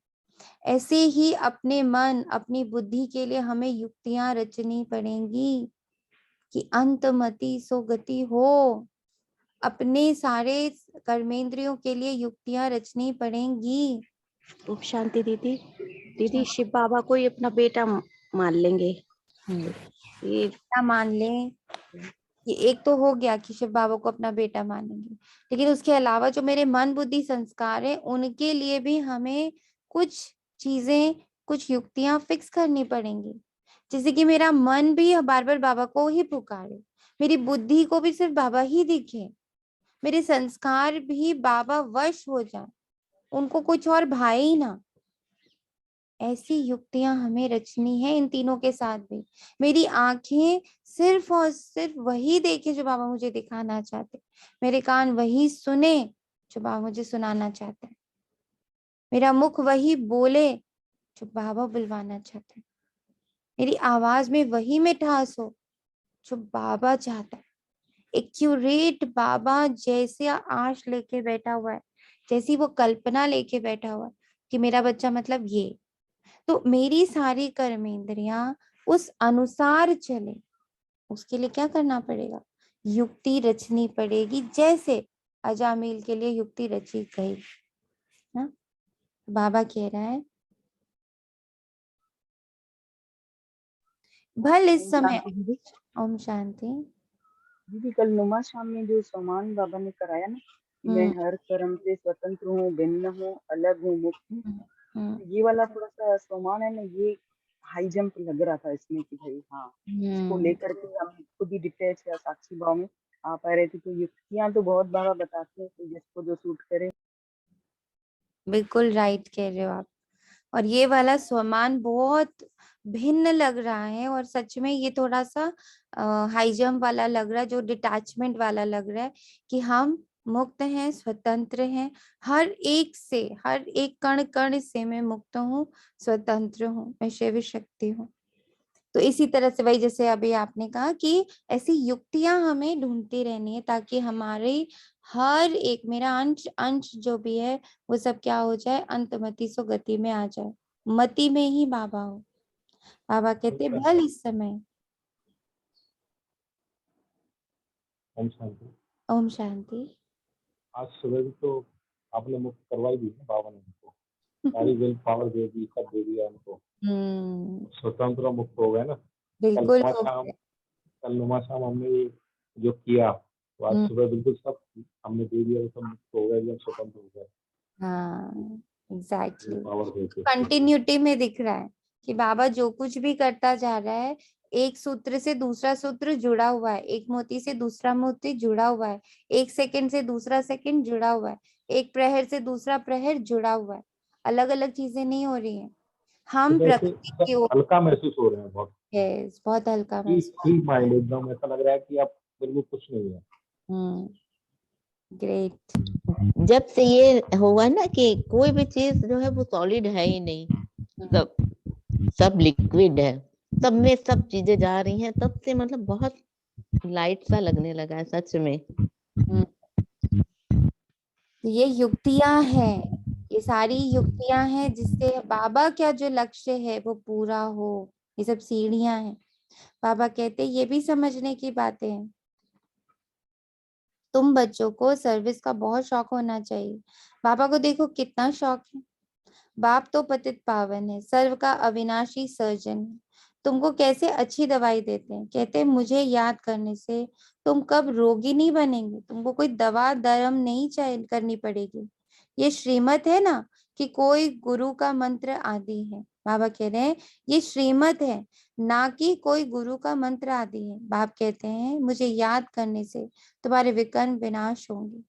B: ऐसे ही अपने मन, अपनी बुद्धि के लिए हमें युक्तियां रचनी पड़ेंगी कि अंतमति सो गति हो। अपने सारे कर्मेंद्रियों के लिए युक्तियां रचनी पड़ेंगी।
E: ओम शांति दीदी। दीदी शिव बाबा को ही अपना बेटा मान लेंगे। ये
B: क्या मान लें, ये एक तो हो गया कि शिव बाबा को अपना बेटा मानेंगे, लेकिन उसके अलावा जो मेरे मन बुद्धि संस्कार है उनके लिए भी हमें कुछ चीजें, कुछ युक्तियां फिक्स करनी पड़ेंगी। जैसे कि मेरा मन भी बार बार बाबा को ही पुकारे, मेरी बुद्धि को भी सिर्फ बाबा ही दिखे, मेरे संस्कार भी बाबा वश हो जाए, उनको कुछ और भाए ही ना। ऐसी युक्तियां हमें रचनी है इन तीनों के साथ भी। मेरी आंखें सिर्फ और सिर्फ वही देखे जो बाबा मुझे दिखाना चाहते, मेरे कान वही सुने जो बाबा मुझे सुनाना चाहते हैं, मेरा मुख वही बोले जो बाबा बुलवाना चाहते हैं, मेरी आवाज में वही मिठास हो जो बाबा चाहता है। एक्यूरेट बाबा जैसे आश लेके बैठा हुआ है, जैसी वो कल्पना लेके बैठा हुआ है कि मेरा बच्चा मतलब ये, तो मेरी सारी कर्मेंद्रियां उस अनुसार चले। उसके लिए क्या करना पड़ेगा, युक्ति रचनी पड़ेगी, जैसे अजामिल के लिए युक्ति रची गई ना। बाबा कह रहा है भल इस समय।
A: शांति दीदी।
B: ओम शांति।
A: दीदी कल नुमा शाम में जो सोमान बाबा ने कराया ना कि मैं हर कर्म से स्वतंत्र हूँ, भिन्न हूँ, अलग हूँ, मुक्त हूँ, ये वाला थोड़ा सा सोमान है ना, ये हाई जंप लग रहा था इसमें कि भाई हाँ, इसको लेकर के हम खुद ही डिटैच या साक्षी भाव में आ पा रहे थे। तो युक्तियां तो बहुत बाबा बताते हैं कि जिसको जो सूट करे।
B: बिल्कुल राइट कह रहे हो आप। और ये वाला स्वमान बहुत भिन्न लग रहा है, और सच में ये थोड़ा सा हाई जंप वाला लग रहा है, जो डिटैचमेंट वाला लग रहा है कि हम मुक्त हैं, स्वतंत्र हैं, हर एक से, हर एक कण कण से मैं मुक्त हूँ, स्वतंत्र हूँ, मैं शिव शक्ति हूँ। तो इसी तरह से वही जैसे अभी आपने कहा कि ऐसी युक्तियां हमें ढूंढती रहनी है ताकि हमारे हर एक, मेरा अंश अंश जो भी है वो सब क्या हो जाए, अंतमति सो गति में आ जाए, मति में ही बाबा हो। बाबा कहते भल इस समय।
D: ओम शांति।
B: ओम शांति।
D: आज सुबह भी तो आपने मुक्त करवाई दी ना बाबा ने उनको, सारी विल पावर दे दी, सब दे दिया उनको, स्वतंत्र मुक्त हो गए ना।
B: बिल्कुल हो गया।
D: कल नुमा शाम हमने ये जो किया, तो आज सुबह बिल्कुल सब हमने दे दिया, तो सब मुक्त हो गए, एकदम स्वतंत्र हो गए।
B: हाँ एग्जैक्टली।
D: पावर देते
B: कंटिन्यूटी में दिख रहा है कि बाबा जो कुछ भी करता जा रहा है, एक सूत्र से दूसरा सूत्र जुड़ा हुआ है, एक मोती से दूसरा मोती जुड़ा हुआ है, एक सेकंड से दूसरा सेकंड जुड़ा हुआ है, एक प्रहर से दूसरा प्रहर जुड़ा हुआ है, अलग अलग चीजें नहीं हो रही हैं। हम
D: तो जैसे
B: प्रकृति की ओर
D: हल्का महसूस हो रहे हैं बहुत,
B: बहुत हल्का
D: फ्री
B: महसूस।
D: फ्री माइंड एकदम, ऐसा लग रहा है कि अब बिल्कुल कुछ नहीं है।
B: ग्रेट।
G: जब से ये हुआ ना कि कोई भी चीज जो है वो सॉलिड है ही नहीं, सब लिक्विड है, सब में सब चीजें जा रही हैं, तब से मतलब बहुत लाइट सा लगने लगा है सच में।
B: ये युक्तियां हैं, ये सारी युक्तियां हैं जिससे बाबा का जो लक्ष्य है वो पूरा हो। ये सब सीढ़ियां हैं। बाबा कहते ये भी समझने की बातें हैं। तुम बच्चों को सर्विस का बहुत शौक होना चाहिए। बाबा को देखो कितना शौक है। बाप तो पतित पावन है, सर्व का अविनाशी सर्जन है। तुमको कैसे अच्छी दवाई देते हैं। कहते हैं मुझे याद करने से तुम कब रोगी नहीं बनेंगे, तुमको कोई दवा दरम नहीं चाहिए करनी पड़ेगी। ये श्रीमत है ना कि कोई गुरु का मंत्र आदि है। बाबा कह रहे हैं ये श्रीमत है, ना कि कोई गुरु का मंत्र आदि है। बाप कहते हैं मुझे याद करने से तुम्हारे विघ्न विनाश होंगे,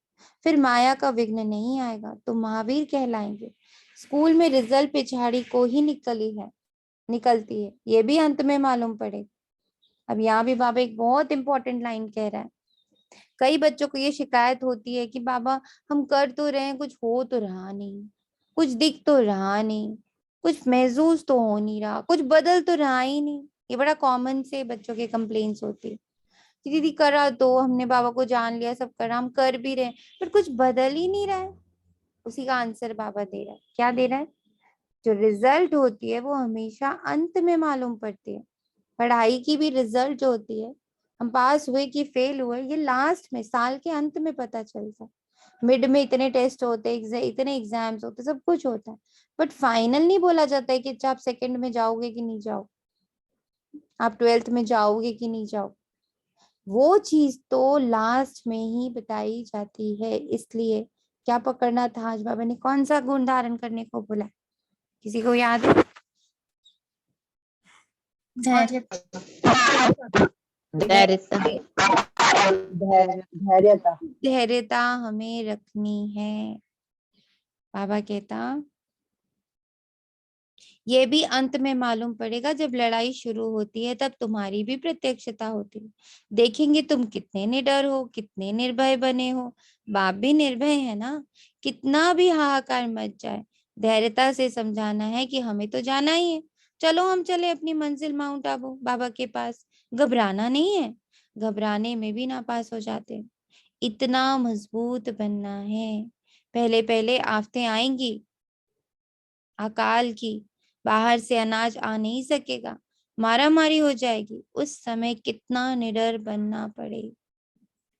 B: फिर माया का विघ्न नहीं आएगा, तुम महावीर कहलाएंगे। स्कूल में रिजल्ट पिछाड़ी को ही निकलती है, ये भी अंत में मालूम पड़ेगा। अब यहाँ भी बाबा एक बहुत इंपॉर्टेंट लाइन कह रहा है। कई बच्चों को ये शिकायत होती है कि बाबा हम कर तो रहे हैं, कुछ हो तो रहा नहीं, कुछ दिख तो रहा नहीं, कुछ महसूस तो हो नहीं रहा, कुछ बदल तो रहा ही नहीं। ये बड़ा कॉमन से बच्चों के कंप्लेंट्स होती है कि दीदी करा तो हमने, बाबा को जान लिया, सब करा, हम कर भी रहे हैं, पर कुछ बदल ही नहीं रहा है। उसी का आंसर बाबा दे रहा है। क्या दे रहा है? जो रिजल्ट होती है वो हमेशा अंत में मालूम पड़ती है। पढ़ाई की भी रिजल्ट जो होती है, हम पास हुए कि फेल हुए, ये लास्ट में साल के अंत में पता चलता है। मिड में इतने टेस्ट होते हैं, इतने एग्जाम्स होते, सब कुछ होता है, बट फाइनल नहीं बोला जाता है कि अच्छा आप सेकंड में जाओगे कि नहीं जाओ, आप 12th में जाओगे कि नहीं जाओ। वो चीज तो लास्ट में ही बताई जाती है। इसलिए क्या पकड़ना था आज बाबा ने, कौन सा गुण धारण करने को बोला, किसी को याद है?
G: धैर्यता।
A: धैर्यता।
B: धैर्यता हमें रखनी है। बाबा कहता ये भी अंत में मालूम पड़ेगा, जब लड़ाई शुरू होती है तब तुम्हारी भी प्रत्यक्षता होती है। देखेंगे तुम कितने निडर हो, कितने निर्भय बने हो। बाप भी निर्भय है ना। कितना भी हाहाकार मच जाए, धैर्यता से समझाना है कि हमें तो जाना ही है, चलो हम चले अपनी मंजिल माउंट आबू बाबा के पास। घबराना नहीं है, घबराने में भी नापास हो जाते। इतना मजबूत बनना है। पहले पहले आफतें आएंगी, अकाल की, बाहर से अनाज आ नहीं सकेगा, मारा मारी हो जाएगी, उस समय कितना निडर बनना पड़े।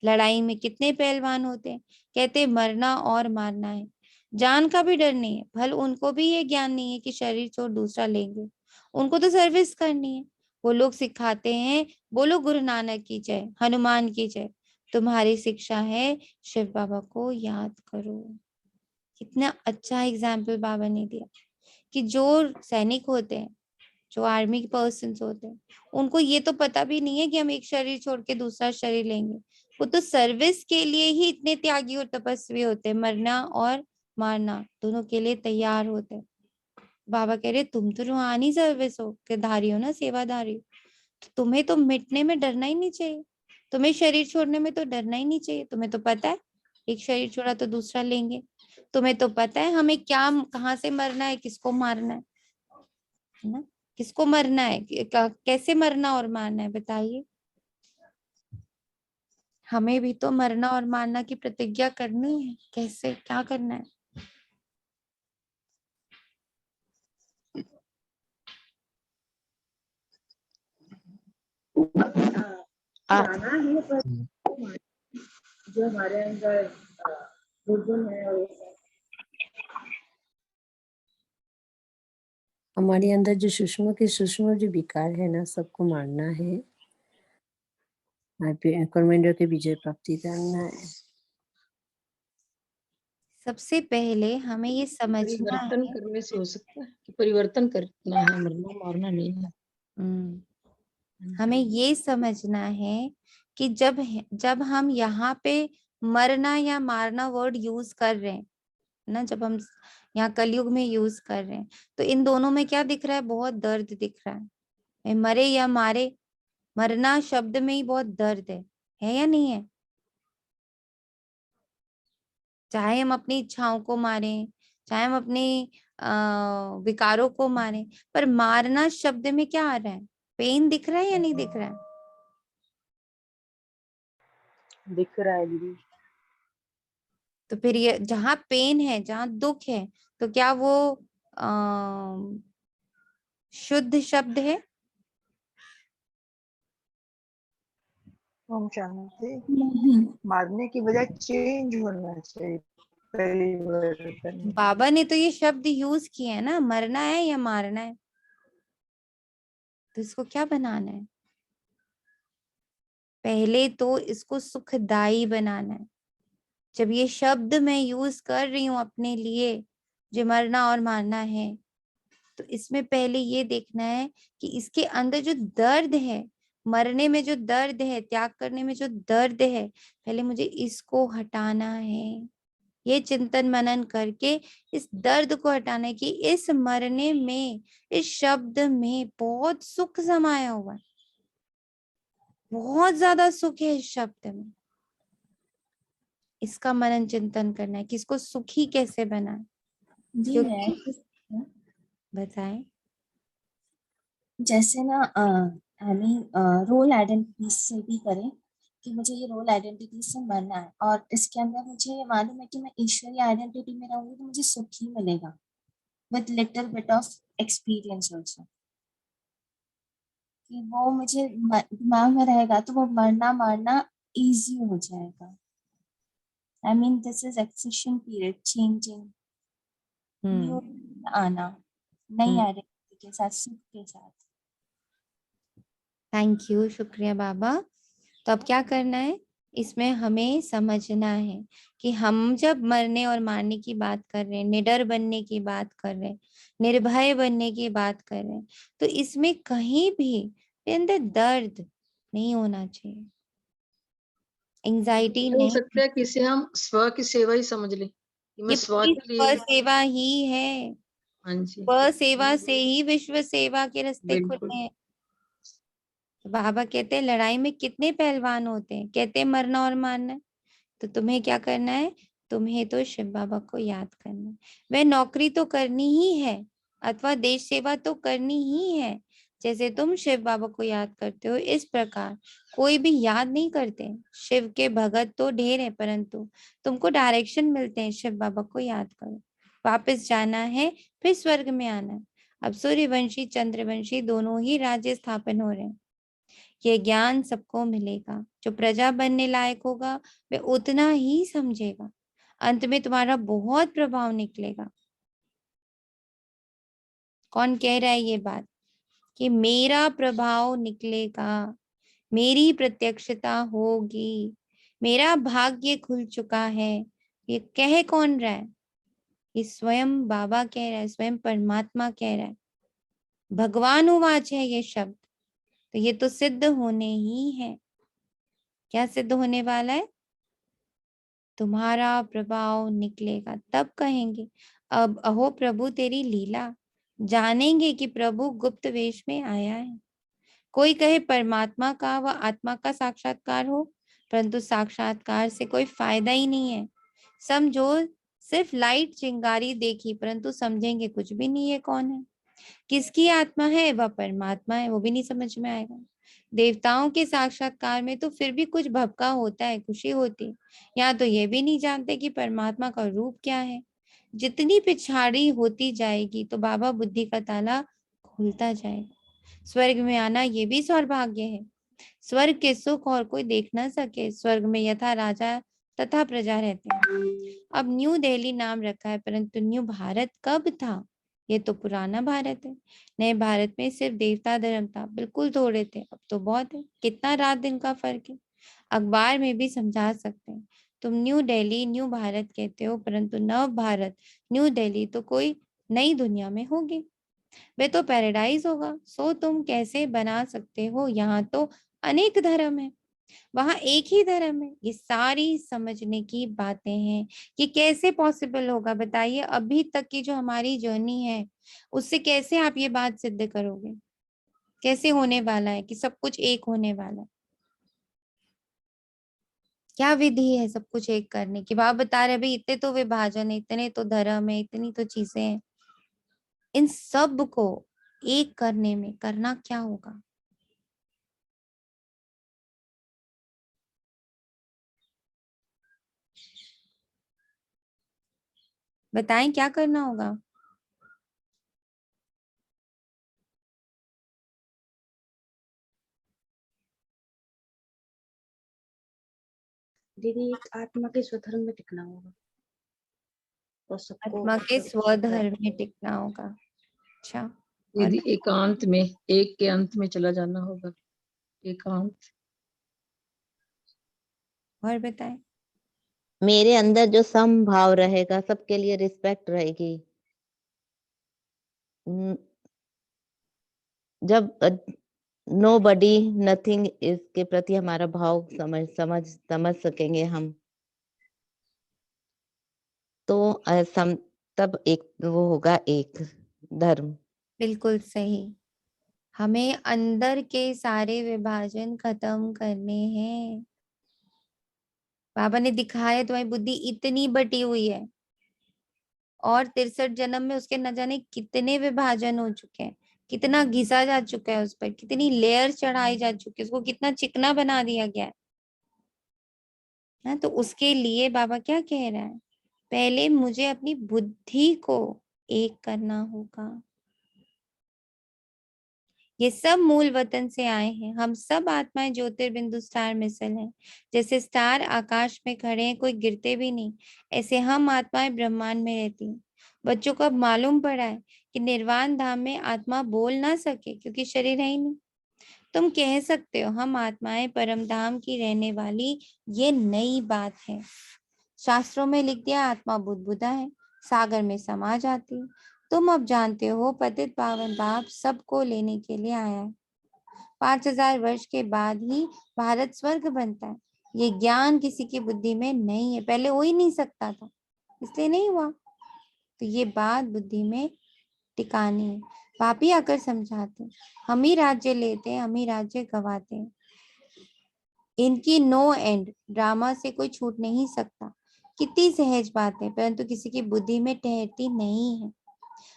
B: लड़ाई में कितने पहलवान होते हैं, कहते मरना और मारना है, जान का भी डर नहीं है। भल उनको भी ये ज्ञान नहीं है कि शरीर छोड़ दूसरा लेंगे, उनको तो सर्विस करनी है। वो लोग सिखाते हैं बोलो गुरु नानक की जय, हनुमान की जय। तुम्हारी शिक्षा है शिव बाबा को याद करो। कितना अच्छा एग्जाम्पल बाबा ने दिया कि जो सैनिक होते हैं, जो आर्मी के पर्सन होते हैं, उनको ये तो पता भी नहीं है कि हम एक शरीर छोड़ के दूसरा शरीर लेंगे। वो तो सर्विस के लिए ही इतने त्यागी और तपस्वी होते हैं, मरना और मारना दोनों के लिए तैयार होते हैं। बाबा कह रहे तुम तो रूहानी सर्विस हो, धारी हो ना, सेवाधारी हो, तो तुम्हें तो मिटने में डरना ही नहीं चाहिए, तुम्हें शरीर छोड़ने में तो डरना ही नहीं चाहिए। तुम्हें तो पता है एक शरीर छोड़ा तो दूसरा लेंगे, तुम्हें तो पता है हमें क्या, कहाँ से मरना है, किसको मारना है ना, किसको मरना है, कैसे मरना और मारना है, बताइए। हमें भी तो मरना और मारना की प्रतिज्ञा करनी है, कैसे क्या करना है।
A: जाना है, पर जो हमारे अंदर दुर्गुण है और
I: हमारे अंदर जो सूक्ष्म के सूक्ष्म जो विकार है ना, सबको मारना है, कर्मेंद्र के विजय प्राप्ति करना है।
B: सबसे पहले हमें ये समझना
H: परिवर्तन
B: है,
H: करने से हो सकता है कि परिवर्तन करना है, मरना मारना नहीं है।
B: हमें ये समझना है कि जब जब हम यहाँ पे मरना या मारना वर्ड यूज कर रहे हैं, ना, जब हम यहाँ कलयुग में यूज कर रहे हैं, तो इन दोनों में क्या दिख रहा है? बहुत दर्द दिख रहा है। मरे या मारे, मरना शब्द में ही बहुत दर्द है या नहीं है? चाहे हम अपनी इच्छाओं को मारें, चाहे हम अपने विकारों को मारें, पर मारना शब्द में क्या आ रहा है? पेन दिख रहा है या नहीं दिख रहा है?
A: दिख रहा है दीदी।
B: तो फिर ये जहां पेन है, जहां दुख है, तो क्या वो शुद्ध शब्द है?
C: ओम शांति।
J: नहीं।
C: मारने की बजाय चेंज होना चाहिए, परिवर्तन।
B: बाबा ने तो ये शब्द यूज किए है ना, मरना है या मारना है, तो इसको क्या बनाना है? पहले तो इसको सुखदाई बनाना है। जब ये शब्द मैं यूज कर रही हूं अपने लिए, जो मरना और मारना है, तो इसमें पहले ये देखना है कि इसके अंदर जो दर्द है, मरने में जो दर्द है, त्याग करने में जो दर्द है, पहले मुझे इसको हटाना है। ये चिंतन मनन करके इस दर्द को हटाना है कि इस मरने में, इस शब्द में बहुत सुख समाया हुआ है, बहुत ज्यादा सुख है इस शब्द में। इसका मनन चिंतन करना है कि इसको सुखी कैसे बनाए।
J: जी मैं
B: बताएं।
J: जैसे ना हमें रोल आइडेंटिटी से भी करें कि मुझे ये रोल आइडेंटिटी से मरना है, और इसके अंदर मुझे ये मालूम है कि मैं ईश्वरीय आइडेंटिटी में रहूंगी तो मुझे सुख ही मिलेगा, with little bit of experience also, कि वो मुझे दिमाग में रहेगा तो वो मरना मारना इजी हो जाएगा। I mean this is accession period, changing, new आना, नई आइडेंटिटी के साथ, सुख के साथ।
B: थैंक यू, शुक्रिया बाबा। तो अब क्या करना है? इसमें हमें समझना है कि हम जब मरने और मारने की बात कर रहे हैं, निडर बनने की बात कर रहे हैं, निर्भय बनने की बात कर रहे हैं, तो इसमें कहीं भी अंदर दर्द नहीं होना चाहिए, एंजाइटी
H: हो
B: नहीं।
H: सकता है कि इसे हम स्व की सेवा ही समझ लें कि मैं
B: ये
H: स्व
B: पूरी
H: के लिए।
B: सेवा ही है।
H: हाँ जी,
B: सेवा से ही विश्व सेवा के रास्ते खुले
H: बिल्कुल।
B: हैं। बाबा कहते हैं लड़ाई में कितने पहलवान होते हैं, कहते हैं मरना और मारना है। तो तुम्हें क्या करना है? तुम्हें तो शिव बाबा को याद करना है। वह नौकरी तो करनी ही है, अथवा देश सेवा तो करनी ही है। जैसे तुम शिव बाबा को याद करते हो, इस प्रकार कोई भी याद नहीं करते। शिव के भगत तो ढेर है, परंतु तुमको डायरेक्शन मिलते हैं, शिव बाबा को याद करो, वापस जाना है, फिर स्वर्ग में आना है। अब सूर्यवंशी चंद्रवंशी दोनों ही राज्य स्थापन हो रहे हैं। ये ज्ञान सबको मिलेगा। जो प्रजा बनने लायक होगा वह उतना ही समझेगा। अंत में तुम्हारा बहुत प्रभाव निकलेगा। कौन कह रहा है ये बात कि मेरा प्रभाव निकलेगा, मेरी प्रत्यक्षता होगी, मेरा भाग्य खुल चुका है? ये कह कौन रहा है? ये स्वयं बाबा कह रहा है, स्वयं परमात्मा कह रहा है। भगवान उवाच है ये शब्द। तो ये तो सिद्ध होने ही है। क्या सिद्ध होने वाला है? तुम्हारा प्रभाव निकलेगा। तब कहेंगे अब अहो प्रभु तेरी लीला, जानेंगे कि प्रभु गुप्त वेश में आया है। कोई कहे परमात्मा का व आत्मा का साक्षात्कार हो, परंतु साक्षात्कार से कोई फायदा ही नहीं है। समझो सिर्फ लाइट चिंगारी देखी, परंतु समझेंगे कुछ भी नहीं है कौन है, किसकी आत्मा है, वह परमात्मा है, वो भी नहीं समझ में आएगा। देवताओं के साक्षात्कार में तो फिर भी कुछ भपका होता है, खुशी होती। यहाँ तो ये भी नहीं जानते कि परमात्मा का रूप क्या है। जितनी पिछाड़ी होती जाएगी तो बाबा बुद्धि का ताला खुलता जाएगा। स्वर्ग में आना ये भी सौभाग्य है। स्वर्ग के सुख और कोई देख ना सके। स्वर्ग में यथा राजा तथा प्रजा रहते हैं। अब न्यू दिल्ली नाम रखा है, परंतु न्यू भारत कब था? ये तो पुराना भारत है। नए भारत में सिर्फ देवता धर्म था, बिल्कुल थोड़े थे, अब तो बहुत है। कितना रात दिन का फर्क है, अखबार में भी समझा सकते हैं। तुम न्यू दिल्ली न्यू भारत कहते हो, परंतु नव भारत न्यू दिल्ली तो कोई नई दुनिया में होगी, वे तो पैराडाइज होगा। सो तुम कैसे बना सकते हो? यहाँ तो अनेक धर्म है। वहां एक ही धर्म है। ये सारी समझने की बातें हैं कि कैसे पॉसिबल होगा, बताइए। अभी तक की जो हमारी जर्नी है उससे कैसे आप ये बात सिद्ध करोगे, कैसे होने वाला है कि सब कुछ एक होने वाला है? क्या विधि है सब कुछ एक करने की? बाबा बता रहे भाई इतने तो विभाजन है, इतने तो धर्म है, इतनी तो चीजें हैं, इन सब को एक करने में करना क्या होगा? बताएं क्या करना होगा?
K: दीदी एक आत्मा के स्वधर्म में टिकना होगा और सबको
B: आत्मा के स्वधर्म में टिकना होगा। अच्छा, और
H: यदि एकांत में, एक के अंत में चला जाना होगा, एकांत।
B: और बताएं।
G: मेरे अंदर जो समभाव रहेगा, सबके लिए रिस्पेक्ट रहेगी। जब नोबडी नथिंग इसके प्रति हमारा भाव समझ सकेंगे हम, तो तब एक वो होगा एक धर्म।
B: बिल्कुल सही। हमें अंदर के सारे विभाजन खत्म करने हैं। बाबा ने दिखाया तुम्हारी बुद्धि इतनी बटी हुई है, और 63 जन्म में उसके न जाने कितने विभाजन हो चुके हैं, कितना घिसा जा चुका है उस पर, कितनी लेयर चढ़ाई जा चुकी है, उसको कितना चिकना बना दिया गया है। तो उसके लिए बाबा क्या कह रहा है, पहले मुझे अपनी बुद्धि को एक करना होगा। ये सब मूल वतन से आए हैं, हम सब आत्माएं ज्योतिर्बिंदु स्टार मिसल हैं। जैसे स्टार आकाश में खड़े हैं, कोई गिरते भी नहीं, ऐसे हम आत्माएं ब्रह्मांड में रहती हैं। बच्चों को अब मालूम पड़ा है कि निर्वाण धाम में आत्मा बोल ना सके क्योंकि शरीर है ही नहीं। तुम कह सकते हो हम आत्माएं परम धाम की रहने वाली, ये नई बात है। शास्त्रों में लिख दिया आत्मा बुदबुदा है, सागर में समा जाती है। तुम अब जानते हो पतित पावन बाप सबको लेने के लिए आया है। 5000 वर्ष के बाद ही भारत स्वर्ग बनता है। ये ज्ञान किसी की बुद्धि में नहीं है, पहले हो ही नहीं सकता था, इसलिए नहीं हुआ। तो ये बात बुद्धि में टिकानी है। बाप ही आकर समझाते हैं, हम ही राज्य लेते हैं, हम ही राज्य गवाते हैं। इनकी नो एंड, ड्रामा से कोई छूट नहीं सकता। कितनी सहज बात है, परंतु किसी की बुद्धि में ठहरती नहीं है।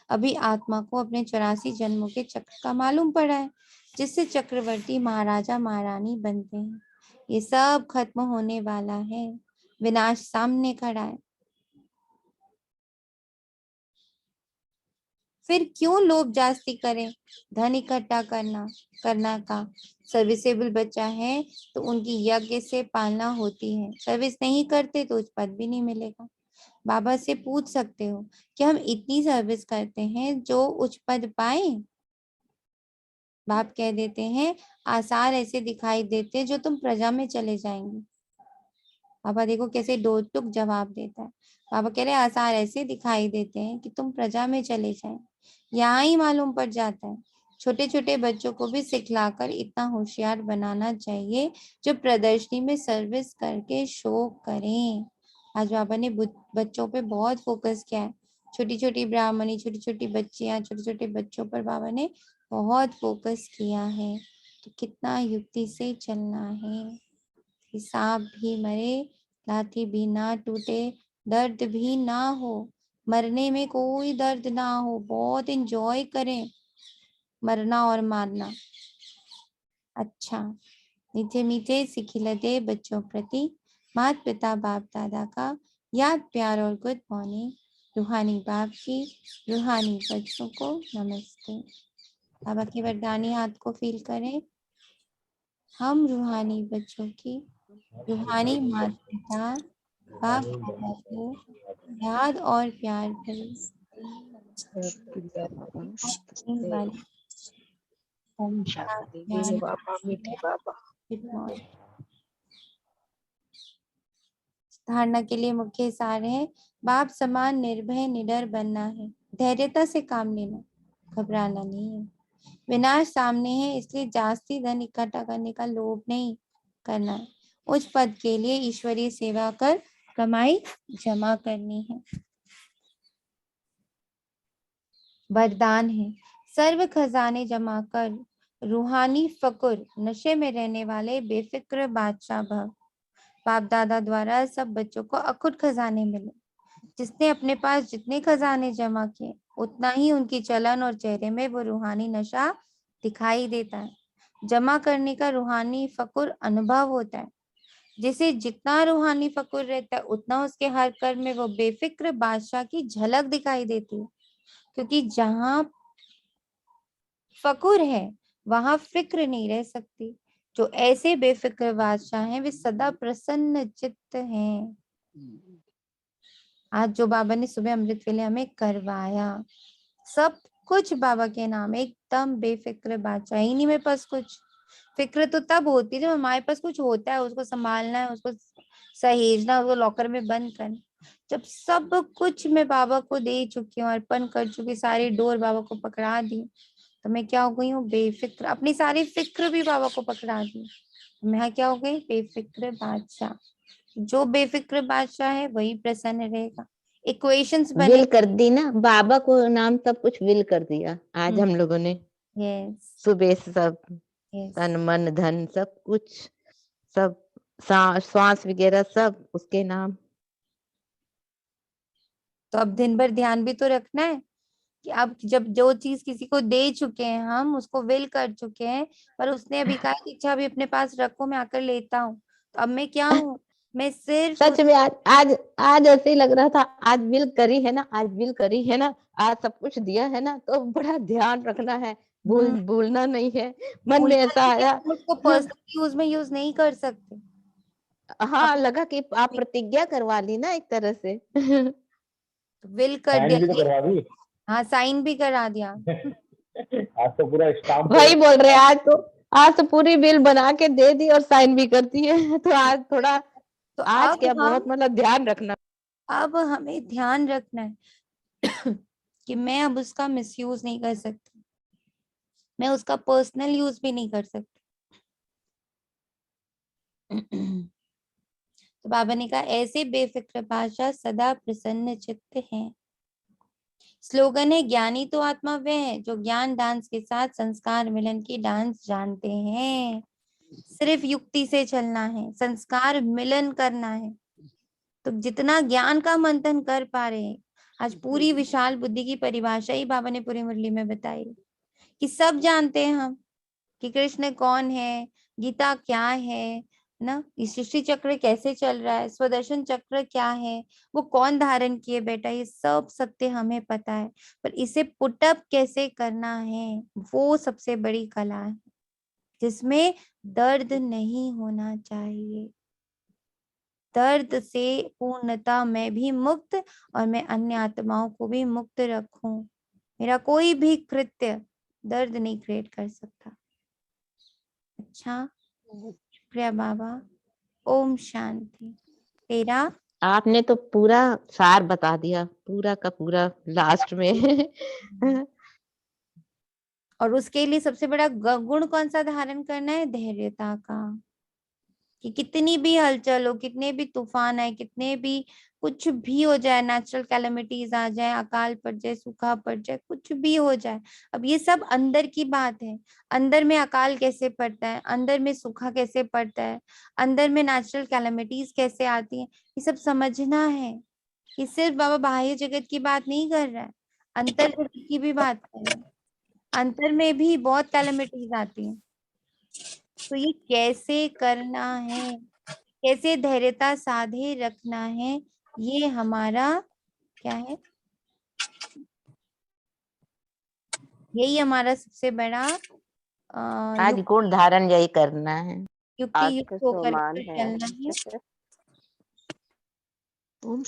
B: अभी आत्मा को अपने 84 जन्मों के चक्र का मालूम पड़ा है, जिससे चक्रवर्ती महाराजा महारानी बनते हैं। ये सब खत्म होने वाला है, विनाश सामने खड़ा है। फिर क्यों लोभ जास्ती करें, धन इकट्ठा करना का। सर्विसेबल बच्चा है तो उनकी यज्ञ से पालना होती है, सर्विस नहीं करते तो उस पद भी नहीं मिलेगा। बाबा से पूछ सकते हो कि हम इतनी सर्विस करते हैं जो उच्च पद पाए? बाप कह देते हैं आसार ऐसे दिखाई देते जो तुम प्रजा में चले जाएंगे। बाबा देखो कैसे दो टुक जवाब देता है। बाबा कह रहे आसार ऐसे दिखाई देते हैं कि तुम प्रजा में चले जाए, यहाँ ही मालूम पड़ जाता है। छोटे छोटे बच्चों को भी सिखलाकर इतना होशियार बनाना चाहिए जो प्रदर्शनी में सर्विस करके शो करें। आज बाबा ने बच्चों पे बहुत फोकस किया है। छोटी छोटी ब्राह्मणी, छोटी छोटी बच्चियां, छोटे छोटे बच्चों पर बाबा ने बहुत फोकस किया है। तो कितना युक्ति से चलना है कि सांप भी मरे, लाठी भी ना टूटे, दर्द भी ना हो, मरने में कोई दर्द ना हो, बहुत एंजॉय करें मरना और मारना। अच्छा, मीठे मीठे सिखिलते बच्चों प्रति माता पिता बाप दादा का याद प्यार और गुड मॉर्निंग। रूहानी बाप की रूहानी बच्चों को नमस्ते। बाबा के वरदानी हाथ को फील करें। हम रूहानी बच्चों की रूहानी माता पिता बाप दादा को याद और प्यार भरी वाली
C: ओम शांति। मीठे बाबा, मीठे बाबा।
B: Good morning. धारणा के लिए मुख्य सार है, बाप समान निर्भय निडर बनना है, धैर्यता से काम लेना, घबराना नहीं है। विनाश सामने है, इसलिए जास्ती धन इकट्ठा करने का लोभ नहीं, करना है। उस पद के लिए ईश्वरीय सेवा कर कमाई जमा करनी है। वरदान है, सर्व खजाने जमा कर रूहानी फकुर नशे में रहने वाले बेफिक्र बादशाह भव। बाप दादा द्वारा सब बच्चों को अखुट खजाने मिले। जिसने अपने पास जितने खजाने जमा किए उतना ही उनकी चलन और चेहरे में वो रूहानी नशा दिखाई देता है। जमा करने का रूहानी फकुर अनुभव होता है। जिसे जितना रूहानी फकुर रहता है उतना उसके हर कर्म में वो बेफिक्र बादशाह की झलक दिखाई देती है। क्योंकि जहां फकुर है वहां फिक्र नहीं रह सकती। जो ऐसे बेफिक्र बादशाह हैं वे सदा प्रसन्न चित्त हैं। आज जो बाबा ने सुबह अमृत वेले हमें करवाया, सब कुछ बाबा के नाम, एकदम बेफिक्र बादशाह ही नहीं मेरे पास कुछ। फिक्र तो तब होती है जब हमारे पास कुछ होता है, उसको संभालना है, उसको सहेजना, उसको लॉकर में बंद करना। जब सब कुछ मैं बाबा को दे चुकी हूँ, अर्पण कर चुकी, सारी डोर बाबा को पकड़ा दी, तो मैं क्या हो गई हूँ? बेफिक्र। अपनी सारी फिक्र भी बाबा को पकड़ा दी, मैं क्या हो गई? बेफिक्र बादशाह। जो बेफिक्र बादशाह है वही प्रसन्न रहेगा। इक्वेशंस बने।
G: विल कर दी ना, बाबा को नाम सब कुछ विल कर दिया आज हम लोगों ने।
B: यस
G: सुबह से सब तन मन धन सब कुछ, सब श्वास वगैरह सब उसके नाम।
B: तो अब दिन भर ध्यान भी तो रखना है कि अब जब जो चीज किसी को दे चुके हैं, हम उसको विल कर चुके हैं, पर उसने अभी कहा कि अच्छा अभी अपने पास रखो, मैं आकर लेता हूँ, तो अब मैं क्या हूँ? मैं सिर्फ
G: सच में आज आज आज ऐसे ही लग रहा था, आज विल करी है ना, आज विल करी है ना, आज सब कुछ दिया है ना, तो बड़ा ध्यान रखना है, भूलना नहीं है। मन में ऐसा आया,
B: उसको पर्सनल यूज में यूज नहीं कर सकते।
G: हाँ लगा कि आप प्रतिज्ञा करवा ली ना एक तरह से।
B: विल कर
D: साइन भी तो
B: दिया।
D: करवा दी।
B: हाँ साइन भी करा दिया।
D: आज तो पूरा स्टाम्प
G: वही बोल रहे हैं, आज तो पूरी बिल बना के दे दी और साइन भी कर दी है। तो आज थोड़ा,
B: तो
G: आज
B: अब
G: क्या बहुत मतलब ध्यान रखना।
B: अब हमें ध्यान रखना है कि मैं अब उसका मिसयूज नहीं कर सकती, मैं उसका पर्सनल यूज भी नहीं कर सकती। तो बाबा ने कहा ऐसे बेफिक्र बादशाह सदा प्रसन्न चित्त हैं। स्लोगन है, ज्ञानी तो आत्मा वे है जो ज्ञान डांस के साथ संस्कार मिलन की डांस जानते हैं। सिर्फ युक्ति से चलना है, संस्कार मिलन करना है। तो जितना ज्ञान का मंथन कर पा रहे हैं, आज पूरी विशाल बुद्धि की परिभाषा ही बाबा ने पूरी मुरली में बताई कि सब जानते हैं हम कि कृष्ण कौन है, गीता क्या है ना, इस सृष्टि चक्र कैसे चल रहा है, स्वदर्शन चक्र क्या है, वो कौन धारण किए बेटा, ये सब सत्य हमें पता है। पर इसे पुटअप कैसे करना है, वो सबसे बड़ी कला है, जिसमें दर्द नहीं होना चाहिए। दर्द से पूर्णता मैं भी मुक्त और मैं अन्य आत्माओं को भी मुक्त रखूं। मेरा कोई भी कृत्य दर्द नहीं क्रिएट कर सकता। अच्छा, शुक्रिया बाबा। ओम शांति। तेरा
G: आपने तो पूरा सार बता दिया, पूरा का पूरा लास्ट में।
B: और उसके लिए सबसे बड़ा गुण कौन सा धारण करना है? धैर्यता का। कि कितनी भी हलचल हो, कितने भी तूफान आए, कितने भी कुछ भी हो जाए, नेचुरल कैलेमिटीज आ जाए, अकाल पड़ जाए, सूखा पड़ जाए, कुछ भी हो जाए, अब ये सब अंदर की बात है। अंदर में अकाल कैसे पड़ता है, अंदर में सूखा कैसे पड़ता है, अंदर में नेचुरल कैलेमिटीज कैसे आती है, ये सब समझना है। ये सिर्फ बाबा बाह्य जगत की बात नहीं कर रहा है, अंतर जगत की भी बात कर रहा है। अंतर में भी बहुत कैलेमिटीज आती है, तो ये कैसे करना है, कैसे धैर्यता साधे रखना है, ये हमारा क्या है, यही हमारा सबसे बड़ा
G: आज गुण धारण यही करना है,
B: युक्ति
C: आज
B: युक्त
C: का
B: होकर
C: सम्मान
B: के
C: है।
B: चलना है।